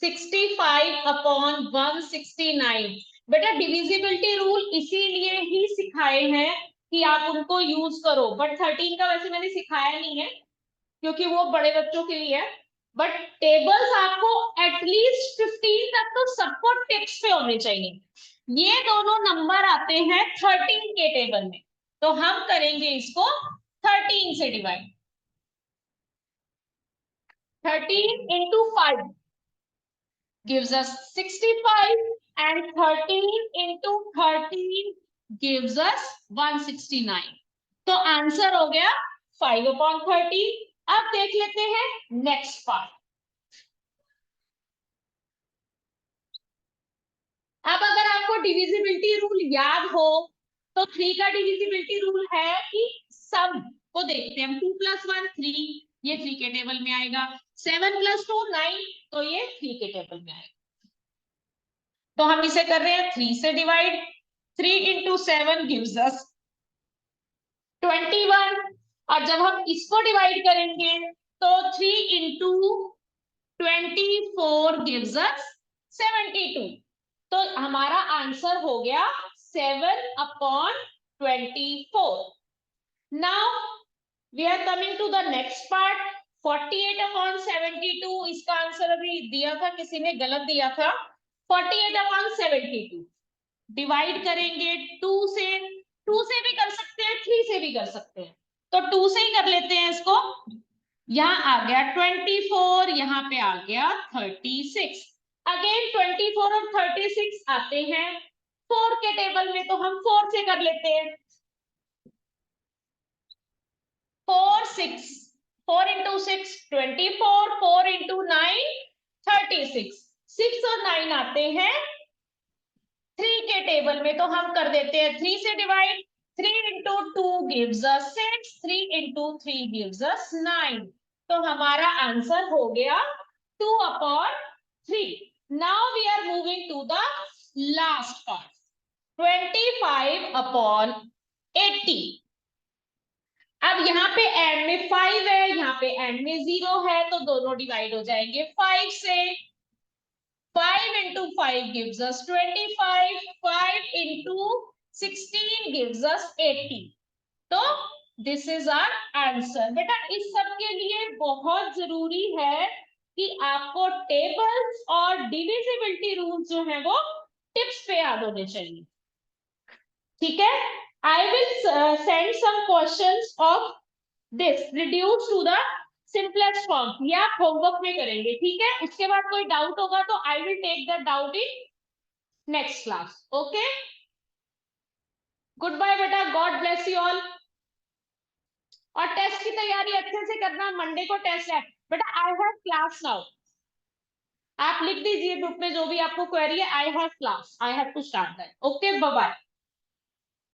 65/169। बेटा डिविजिबिलिटी रूल इसीलिए ही सिखाए हैं कि आप उनको यूज करो, बट 13 का वैसे मैंने सिखाया नहीं है क्योंकि वो बड़े बच्चों के लिए है। बट टेबल्स आपको एटलीस्ट 15 तक तो सबको टिप्स पे होने चाहिए। ये दोनों नंबर आते हैं 13 के टेबल में, तो हम करेंगे इसको 13 से divide. 13 into 5 gives us 65 and 13 into 13 gives us 169। तो आंसर हो गया 5/13। अब देख लेते हैं नेक्स्ट पार्ट। अब अगर आपको डिविजिबिलिटी रूल याद हो तो 3 का डिविजिबिलिटी रूल है कि सम को देखते हैं हम। 2 + 1 3, ये 3 के टेबल में आएगा। 7 + 2 9, तो ये 3 के टेबल में आएगा। तो हम इसे कर रहे हैं 3 से डिवाइड। 3 into 7 gives us 21। और जब हम इसको डिवाइड करेंगे तो 3 into 24 gives us 72। तो हमारा आंसर हो गया 7/24। Now we are coming to the next part, 48/72। इसका आंसर अभी दिया था, किसी ने गलत दिया था। 48/72 डिवाइड करेंगे 2 से। 2 से भी कर सकते हैं, 3 से भी कर सकते हैं, तो 2 से ही कर लेते हैं इसको। यहाँ आ गया 24, यहाँ पे आ गया 36। अगेन 24 और 36 आते हैं 4 के टेबल में, तो हम 4 से कर लेते हैं। 4 6, 4 into 6 24, 4 into 9 36। 6 और 9 आते हैं 3 के टेबल में, तो हम कर देते हैं 3 से divide. 3 into 2 gives us 6, 3 into 3 gives us 9। तो हमारा आंसर हो गया 2/3। Now we are moving to the last part, 25/80। अब यहाँ पे एंड में 5 है, यहाँ पे एंड में 0 है, तो दोनों डिवाइड हो जाएंगे 5 से। 5 into 5 gives us 25, 5 into 16 gives us 80। तो दिस इज आवर आंसर। बेटा इस सब के लिए बहुत जरूरी है कि आपको टेबल्स और डिविजिबिलिटी रूल्स जो है वो टिप्स पे याद होने चाहिए, ठीक है। I will send some questions of this reduce to the simplest form, ये आप होमवर्क में करेंगे, ठीक है। उसके बाद कोई डाउट होगा तो I will take the doubt in next class. Okay, good bye बेटा, गॉड ब्लेस यू ऑल। और टेस्ट की तैयारी अच्छे से करना, मंडे को टेस्ट है बेटा। आई हैव क्लास नाउ, आप लिख दीजिए ग्रुप में जो भी आपको क्वेरी है, I have class, I have to start that. Okay, bye bye.